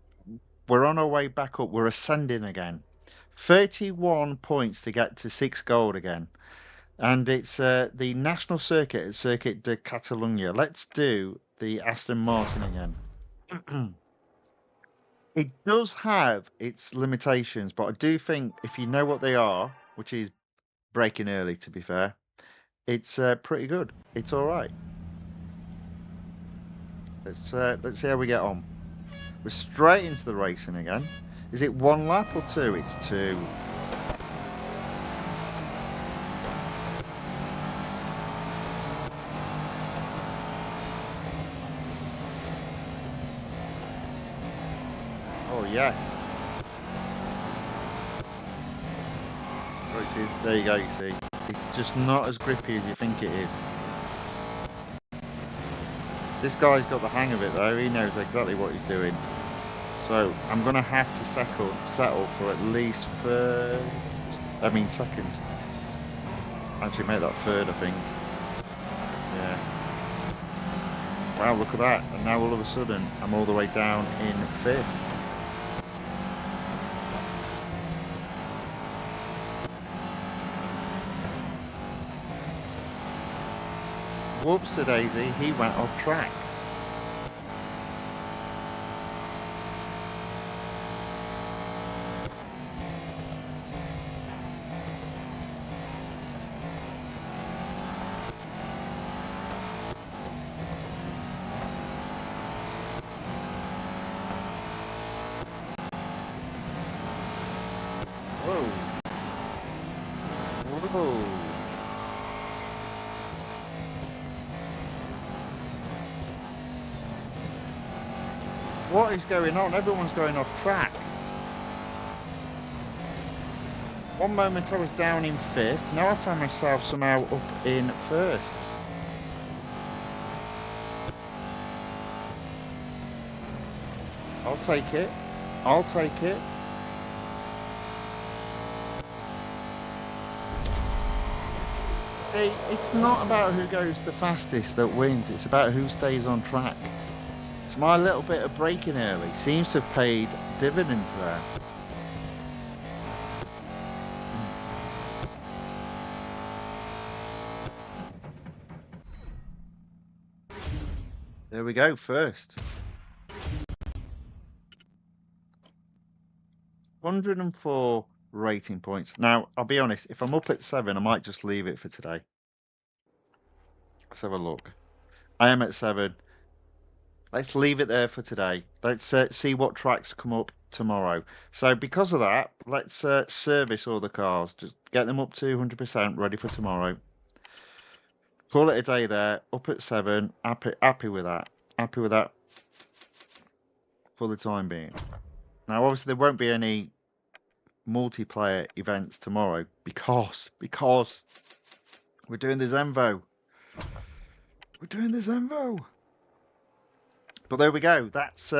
we're on our way back up, we're ascending again. 31 points to get to 6 gold again. And it's the national circuit at Circuit de Catalunya. Let's do the Aston Martin again. It does have its limitations, but I do think if you know what they are, which is braking early, to be fair, it's pretty good. It's all right. Let's see how we get on. We're straight into the racing again. Is it one lap or two? It's two. Oh yes. Oh, you see, there you go. You see, it's just not as grippy as you think it is. This guy's got the hang of it though. He knows exactly what he's doing. So I'm gonna have to settle for at least third. I mean second. Actually, make that third, I think. Yeah. Wow, look at that! And now all of a sudden, I'm all the way down in fifth. Whoopsie-daisy, he went off track. Whoa. Whoa. What is going on? Everyone's going off track. One moment I was down in fifth, now I find myself somehow up in first. I'll take it. I'll take it. See, it's not about who goes the fastest that wins, it's about who stays on track. So my little bit of braking early seems to have paid dividends there. There we go, first. 104 rating points. Now, I'll be honest, if I'm up at 7, I might just leave it for today. Let's have a look. I am at 7. Let's leave it there for today. Let's see what tracks come up tomorrow. So because of that, let's service all the cars. Just get them up to 100% ready for tomorrow. Call it a day there. Up at 7. Happy with that. Happy with that for the time being. Now, obviously, there won't be any multiplayer events tomorrow because we're doing the Zenvo. We're doing the Zenvo. But there we go. That's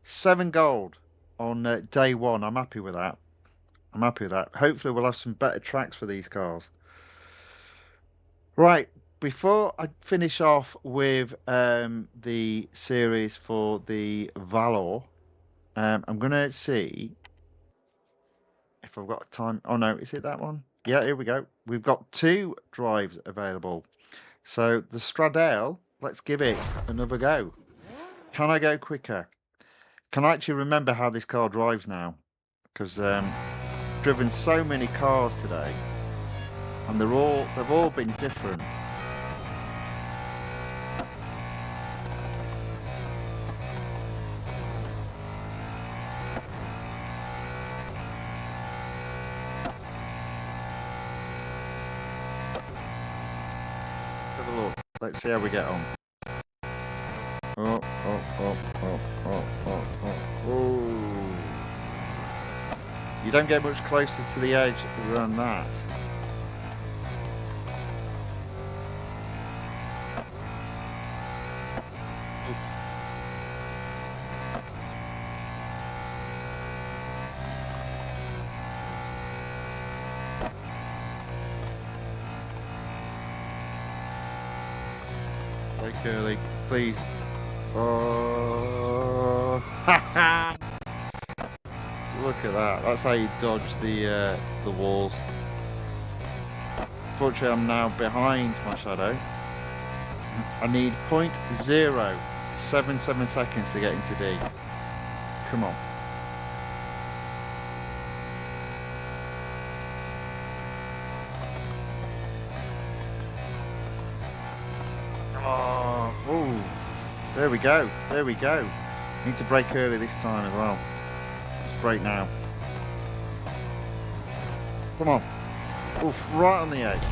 7 gold on day 1. I'm happy with that. I'm happy with that. Hopefully we'll have some better tracks for these cars. Right, before I finish off with the series for the Valour, I'm going to see if I've got time. Oh no, is it that one? Yeah, here we go. We've got 2 drives available. So the Stradale, let's give it another go. Can I go quicker? Can I actually remember how this car drives now? Because driven so many cars today, and they've all been different. Let's have a look. Let's see how we get on. Oh. You don't get much closer to the edge than that. Oof. Very curly, please. Oh, look at that. That's how you dodge the walls. Unfortunately, I'm now behind my shadow. I need 0.077 seconds to get into D. Come on. Oh, there we go. There we go. Need to brake early this time as well. Let's brake now. Come on. Oof, right on the edge.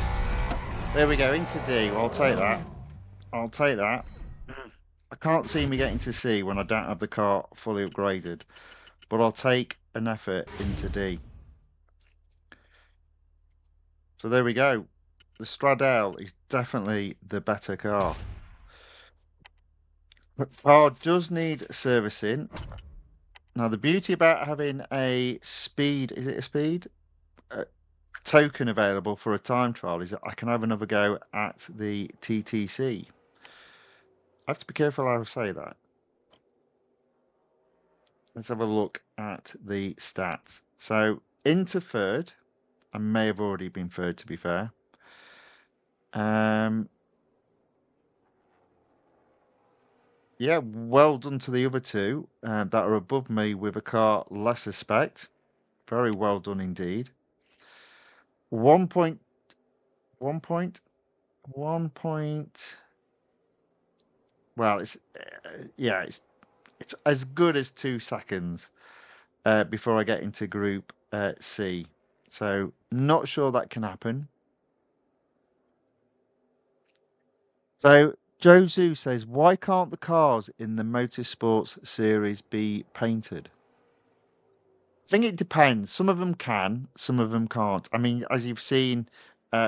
There we go, into D. Well, I'll take that. I'll take that. I can't see me getting to C when I don't have the car fully upgraded, but I'll take an effort into D. So there we go. The Stradale is definitely the better car. The car does need servicing. Now, the beauty about having a speed, is it a speed? Token available for a time trial is that I can have another go at the TTC. I have to be careful how I say that. Let's have a look at the stats. So into third, I may have already been third to be fair. Yeah, well done to the other two that are above me with a car lesser spec. Very well done indeed. 1 point, 1 point, 1 point. Well, it's yeah, it's as good as 2 seconds before I get into Group C. So not sure that can happen. So Jozu says, why can't the cars in the Motorsports series be painted? I think it depends. Some of them can, some of them can't. I mean, as you've seen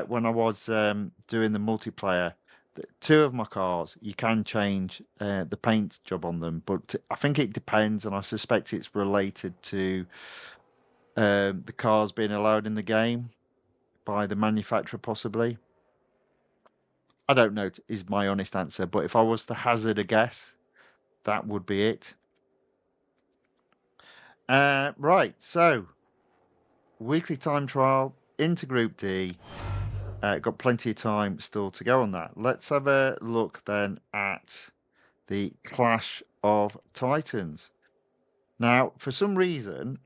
when I was doing the multiplayer, two of my cars, you can change the paint job on them, but I think it depends, and I suspect it's related to the cars being allowed in the game by the manufacturer, possibly. I don't know, is my honest answer, but if I was to hazard a guess, that would be it. Right, so weekly time trial into Group D. Got plenty of time still to go on that. Let's have a look then at the Clash of Titans. Now, for some reason,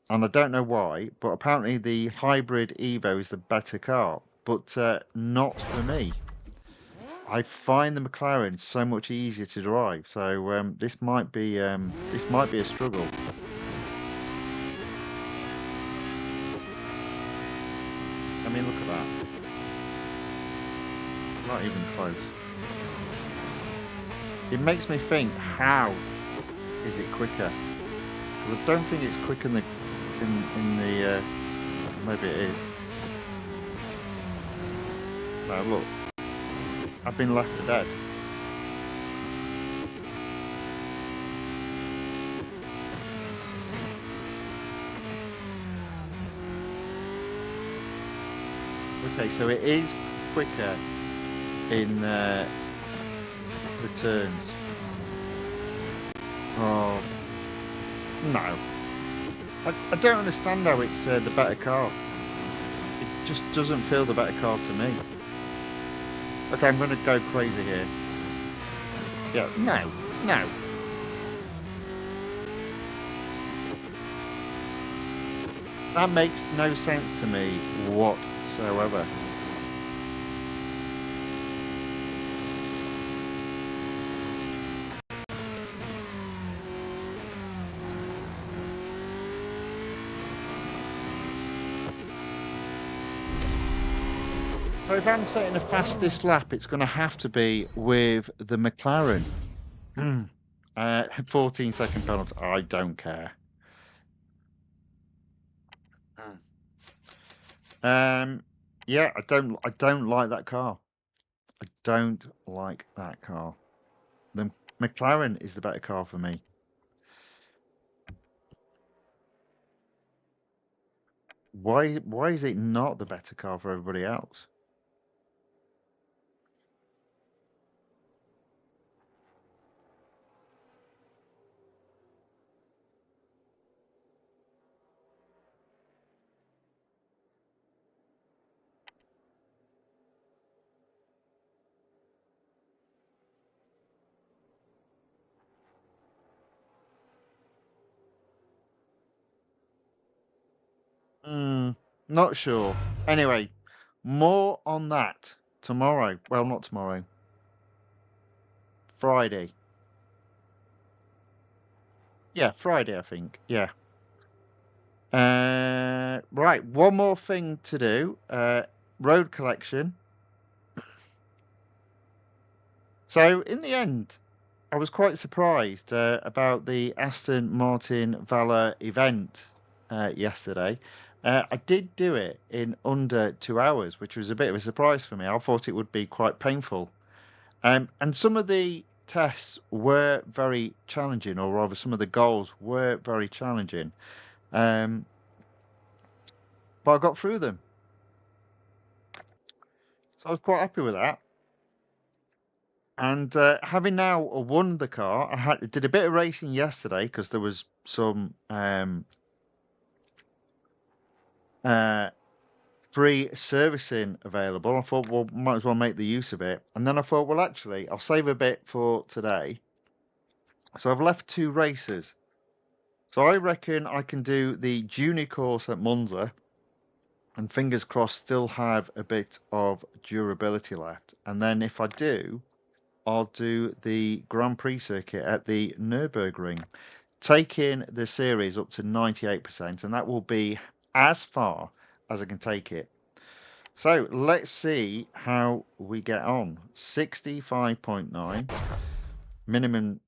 and I don't know why, but apparently the hybrid Evo is the better car, but not for me. I find the McLaren so much easier to drive, so this might be a struggle. I mean, look at that. It's not even close. It makes me think, how is it quicker? Because I don't think it's quick in the maybe it is. No, look. I've been left for dead. Okay, so it is quicker in the turns. Oh, no. I don't understand how it's the better car. It just doesn't feel the better car to me. Okay, I'm going to go crazy here. Yeah, no. That makes no sense to me whatsoever. So if I'm setting the fastest lap, it's going to have to be with the McLaren. 14-second penalty. I don't care. Yeah, I don't like that car. I don't like that car. The McLaren is the better car for me. Why is it not the better car for everybody else? Not sure. Anyway, more on that tomorrow. Well, not tomorrow. Friday. Yeah, Friday, I think. Yeah. Right, one more thing to do. Road collection. So in the end, I was quite surprised about the Aston Martin Valour event yesterday. I did do it in under 2 hours, which was a bit of a surprise for me. I thought it would be quite painful. And some of the tests were very challenging, or rather, some of the goals were very challenging. Um, but I got through them. So I was quite happy with that. And having now won the car, did a bit of racing yesterday because there was some uh, free servicing available. I thought, well, might as well make the use of it. And then I thought, well, actually, I'll save a bit for today. So I've left 2 races. So I reckon I can do the junior course at Monza, and fingers crossed, still have a bit of durability left. And then if I do, I'll do the Grand Prix circuit at the Nürburgring, taking the series up to 98%, and that will be as far as I can take it. So let's see how we get on. 65.9. Minimum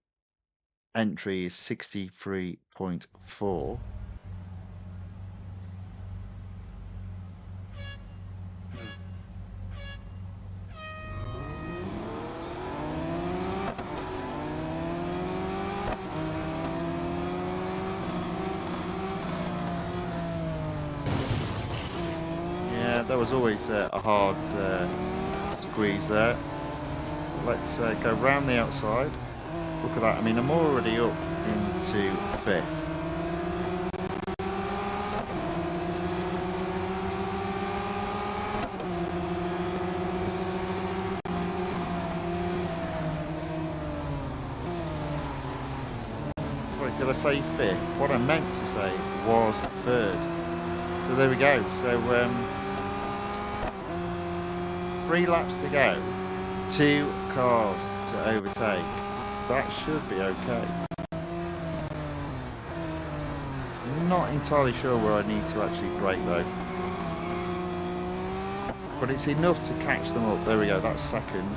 entry is 63.4. Yeah, that was always a hard squeeze there. Let's go round the outside. Look at that. I mean, I'm already up into 5th. Sorry, did I say 5th? What I meant to say was 3rd. So there we go. So 3 laps to go. 2 cars to overtake. That should be okay. Not entirely sure where I need to actually brake though. But it's enough to catch them up. There we go, that's 2nd.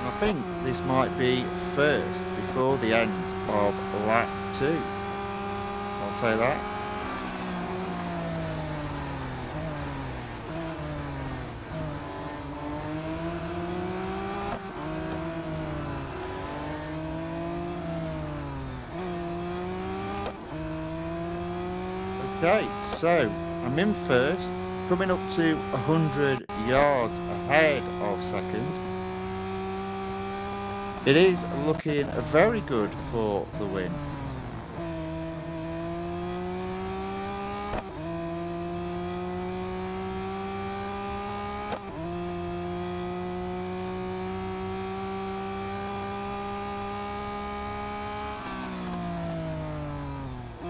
I think this might be 1st before the end of lap 2. I'll say that. Okay, so I'm in 1st, coming up to 100 yards ahead of 2nd. It is looking very good for the win. I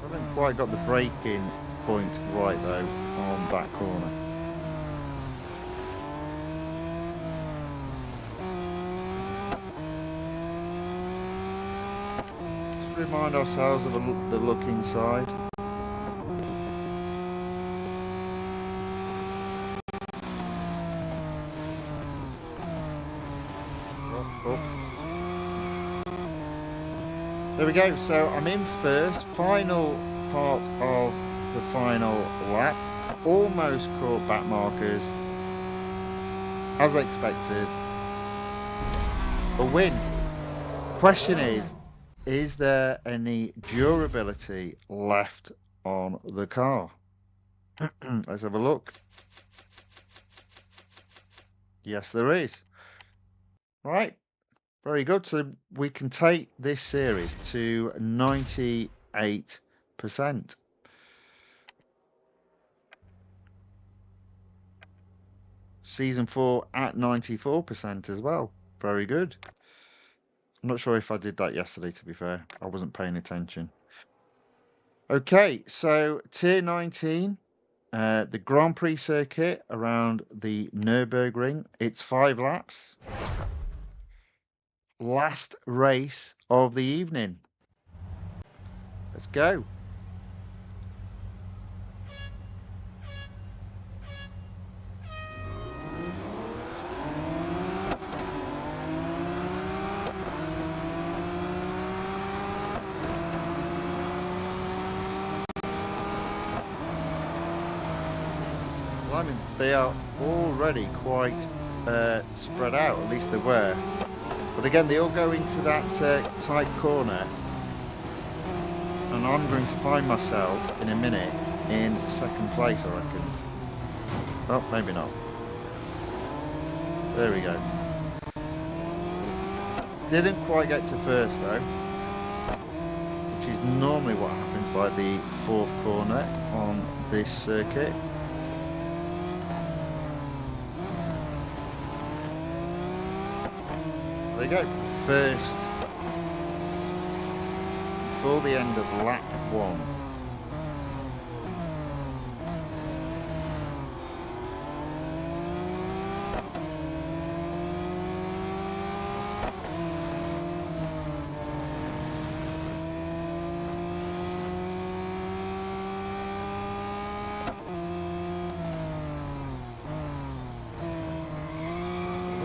haven't quite got the braking point right though on that corner. Remind ourselves of the look inside. Oh. There we go. So I'm in 1st, final part of the final lap. Almost caught back markers. As expected. A win. Question is there any durability left on the car? Let's have a look. Yes, there is. Right. Very good. So we can take this series to 98%. Season 4 at 94% as well. Very good. I'm not sure if I did that yesterday, to be fair. I wasn't paying attention. Okay, so tier 19, the Grand Prix circuit around the Nürburgring. It's 5 laps. Last race of the evening. Let's go. I mean, they are already quite spread out, at least they were. But again, they all go into that tight corner. And I'm going to find myself in a minute in second place, I reckon. Oh, maybe not. There we go. Didn't quite get to first though, which is normally what happens by the fourth corner on this circuit. There you go, first before the end of lap 1.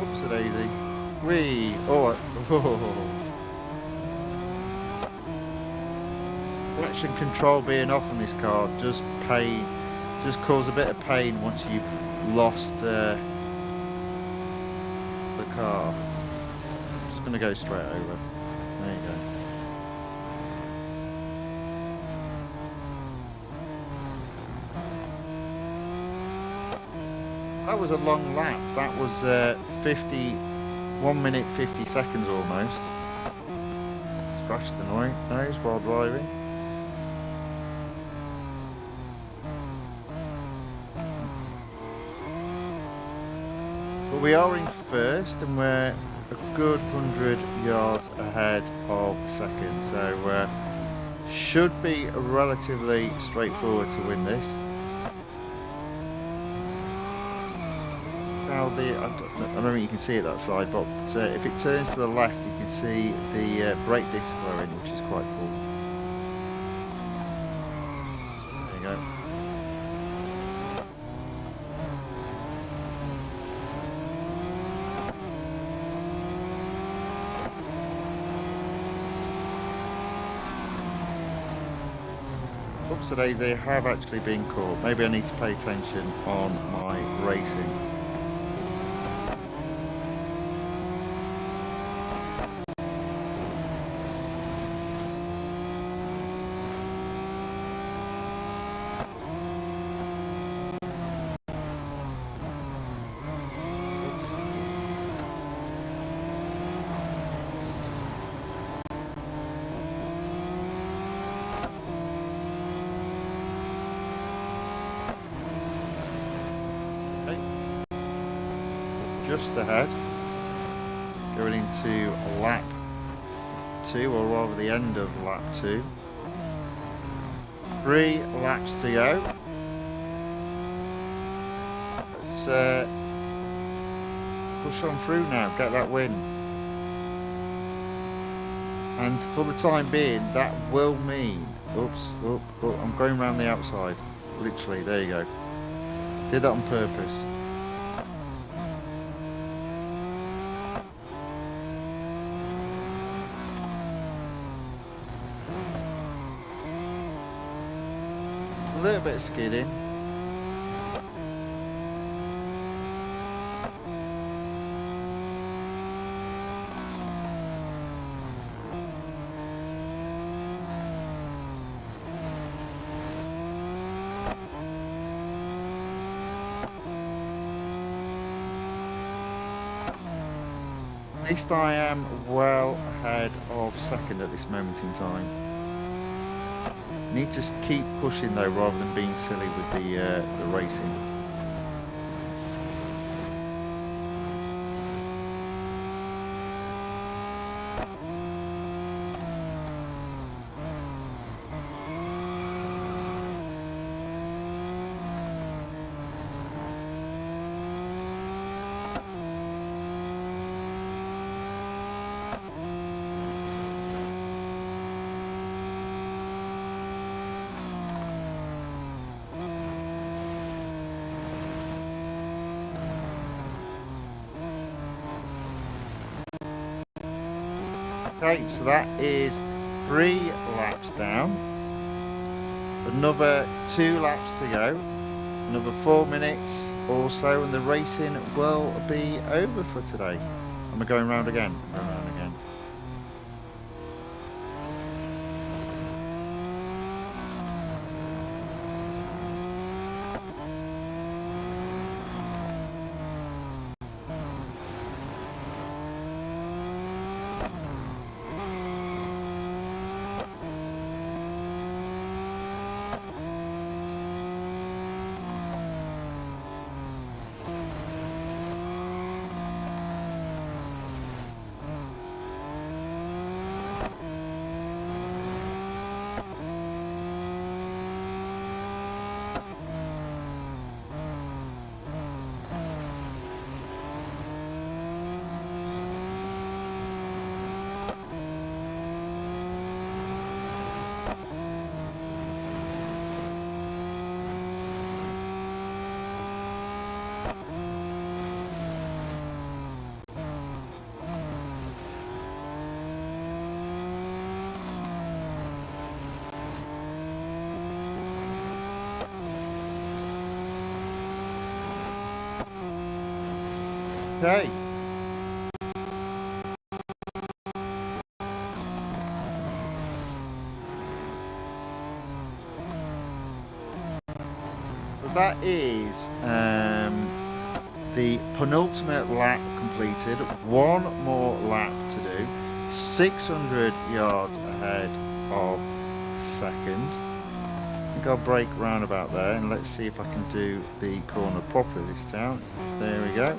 Oopsie-daisy. Whee! Oh. Collection control being off on this car does cause a bit of pain once you've lost the car. I'm just going to go straight over. There you go. That was a long lap. That was 1 minute 50 seconds almost. Scratch the nose while driving. But we are in first and we're a good 100 yards ahead of second, so should be relatively straightforward to win this. Now I don't think you can see it that side, but if it turns to the left you can see the brake disc glowing, which is quite cool. There you go. Oopsie-daisy, I have actually been caught. Maybe I need to pay attention on my racing. Just ahead, going into lap 2, or rather the end of lap 2. 3 laps to go. Let's push on through now, get that win. And for the time being, that will mean, I'm going around the outside, literally, there you go. Did that on purpose. A little bit of skidding. least I am well ahead of second at this moment in time. Need to keep pushing though, rather than being silly with the racing. Okay, so that is 3 laps down. Another 2 laps to go. Another 4 minutes or so, and the racing will be over for today. Am I going round again? I'm going round again. Okay. So that is the penultimate lap completed. 1 more lap to do. 600 yards ahead of second. I think I'll break round about there, and let's see if I can do the corner properly this time. There we go.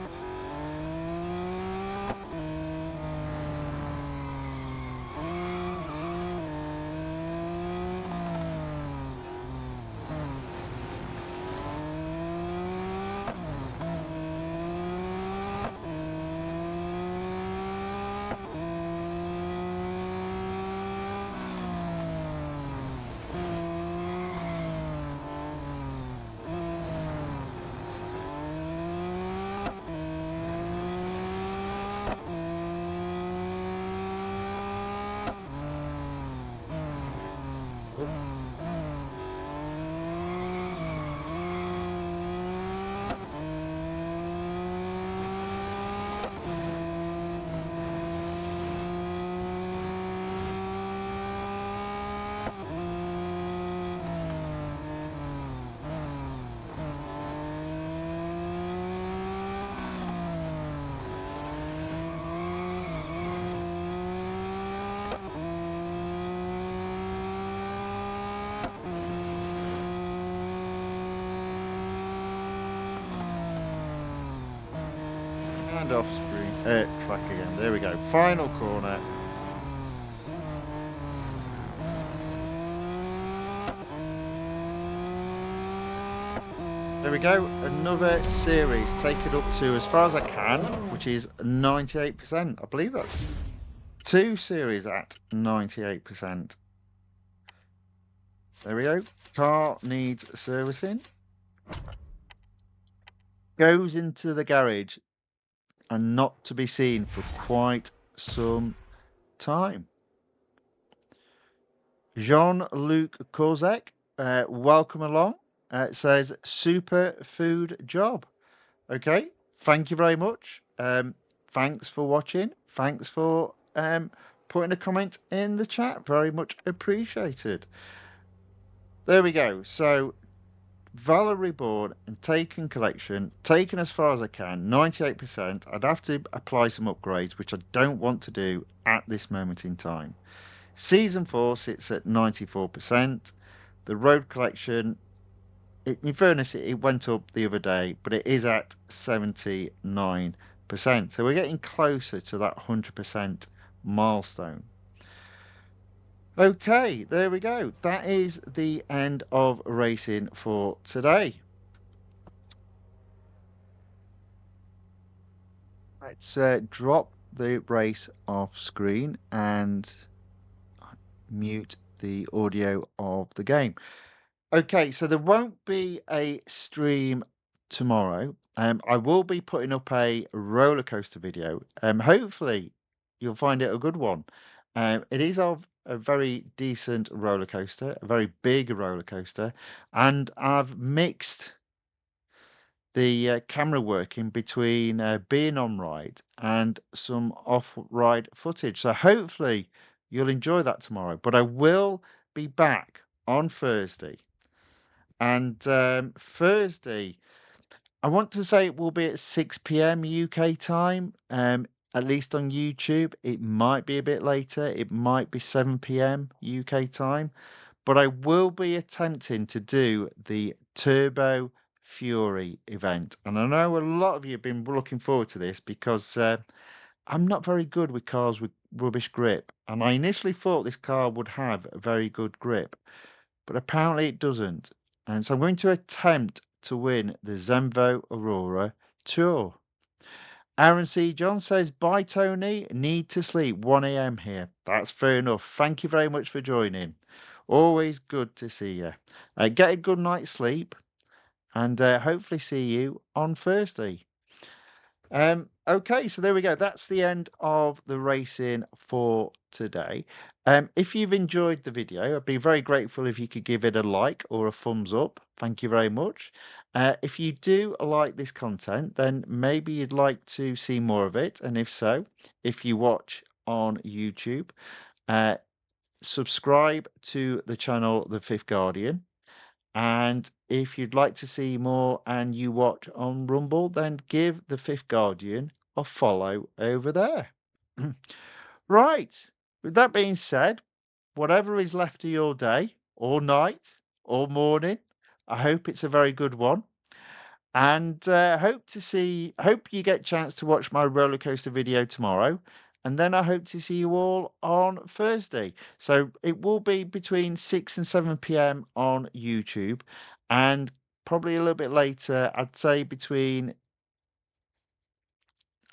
And off screen, track again. There we go. Final corner. There we go. Another series. Take it up to as far as I can, which is 98%. I believe that's 2 series at 98%. There we go. Car needs servicing. Goes into the garage and not to be seen for quite some time. Jean-Luc Kozek, welcome along. Says super food job. Okay, thank you very much. Thanks for watching. Thanks for putting a comment in the chat. Very much appreciated. There we go. So Valour Reborn and Taken Collection, taken as far as I can, 98%. I'd have to apply some upgrades, which I don't want to do at this moment in time. Season 4 sits at 94%. The Road Collection, in fairness, it went up the other day, but it is at 79%. So we're getting closer to that 100% milestone. Okay, there we go. That is the end of racing for today. Let's drop the race off screen and mute the audio of the game. Okay, so there won't be a stream tomorrow. I will be putting up a roller coaster video. Hopefully, you'll find it a good one. It is of a very decent roller coaster, a very big roller coaster, and I've mixed the camera working between being on ride and some off ride footage. So hopefully you'll enjoy that tomorrow. But I will be back on Thursday. And Thursday, I want to say it will be at 6 p.m. UK time, at least on YouTube. It might be a bit later, it might be 7 p.m. UK time. But I will be attempting to do the Turbo Fury event. And I know a lot of you have been looking forward to this because I'm not very good with cars with rubbish grip. And I initially thought this car would have a very good grip, but apparently it doesn't. And so I'm going to attempt to win the Zenvo Aurora Tour. Aaron C. John says, bye, Tony. Need to sleep. 1 a.m. here. That's fair enough. Thank you very much for joining. Always good to see you. Get a good night's sleep and hopefully see you on Thursday. Okay, so there we go. That's the end of the racing for today. If you've enjoyed the video, I'd be very grateful if you could give it a like or a thumbs up. Thank you very much. If you do like this content, then maybe you'd like to see more of it. And if so, if you watch on YouTube, uh, subscribe to the channel The Fifth Guardian. And if you'd like to see more and you watch on Rumble, then give the Fifth Guardian a follow over there. Right. With that being said, whatever is left of your day or night or morning, I hope it's a very good one. And hope you get a chance to watch my roller coaster video tomorrow. And then I hope to see you all on Thursday. So it will be between 6 and 7 p.m. on YouTube, and probably a little bit later, I'd say between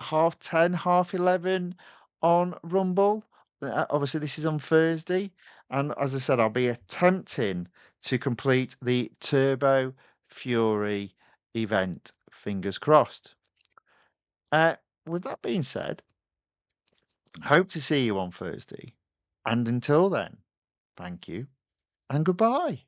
10:30, 11:30 on Rumble. Obviously, this is on Thursday. And as I said, I'll be attempting to complete the Turbo Fury event. Fingers crossed. With that being said, hope to see you on Thursday. And until then, thank you and goodbye.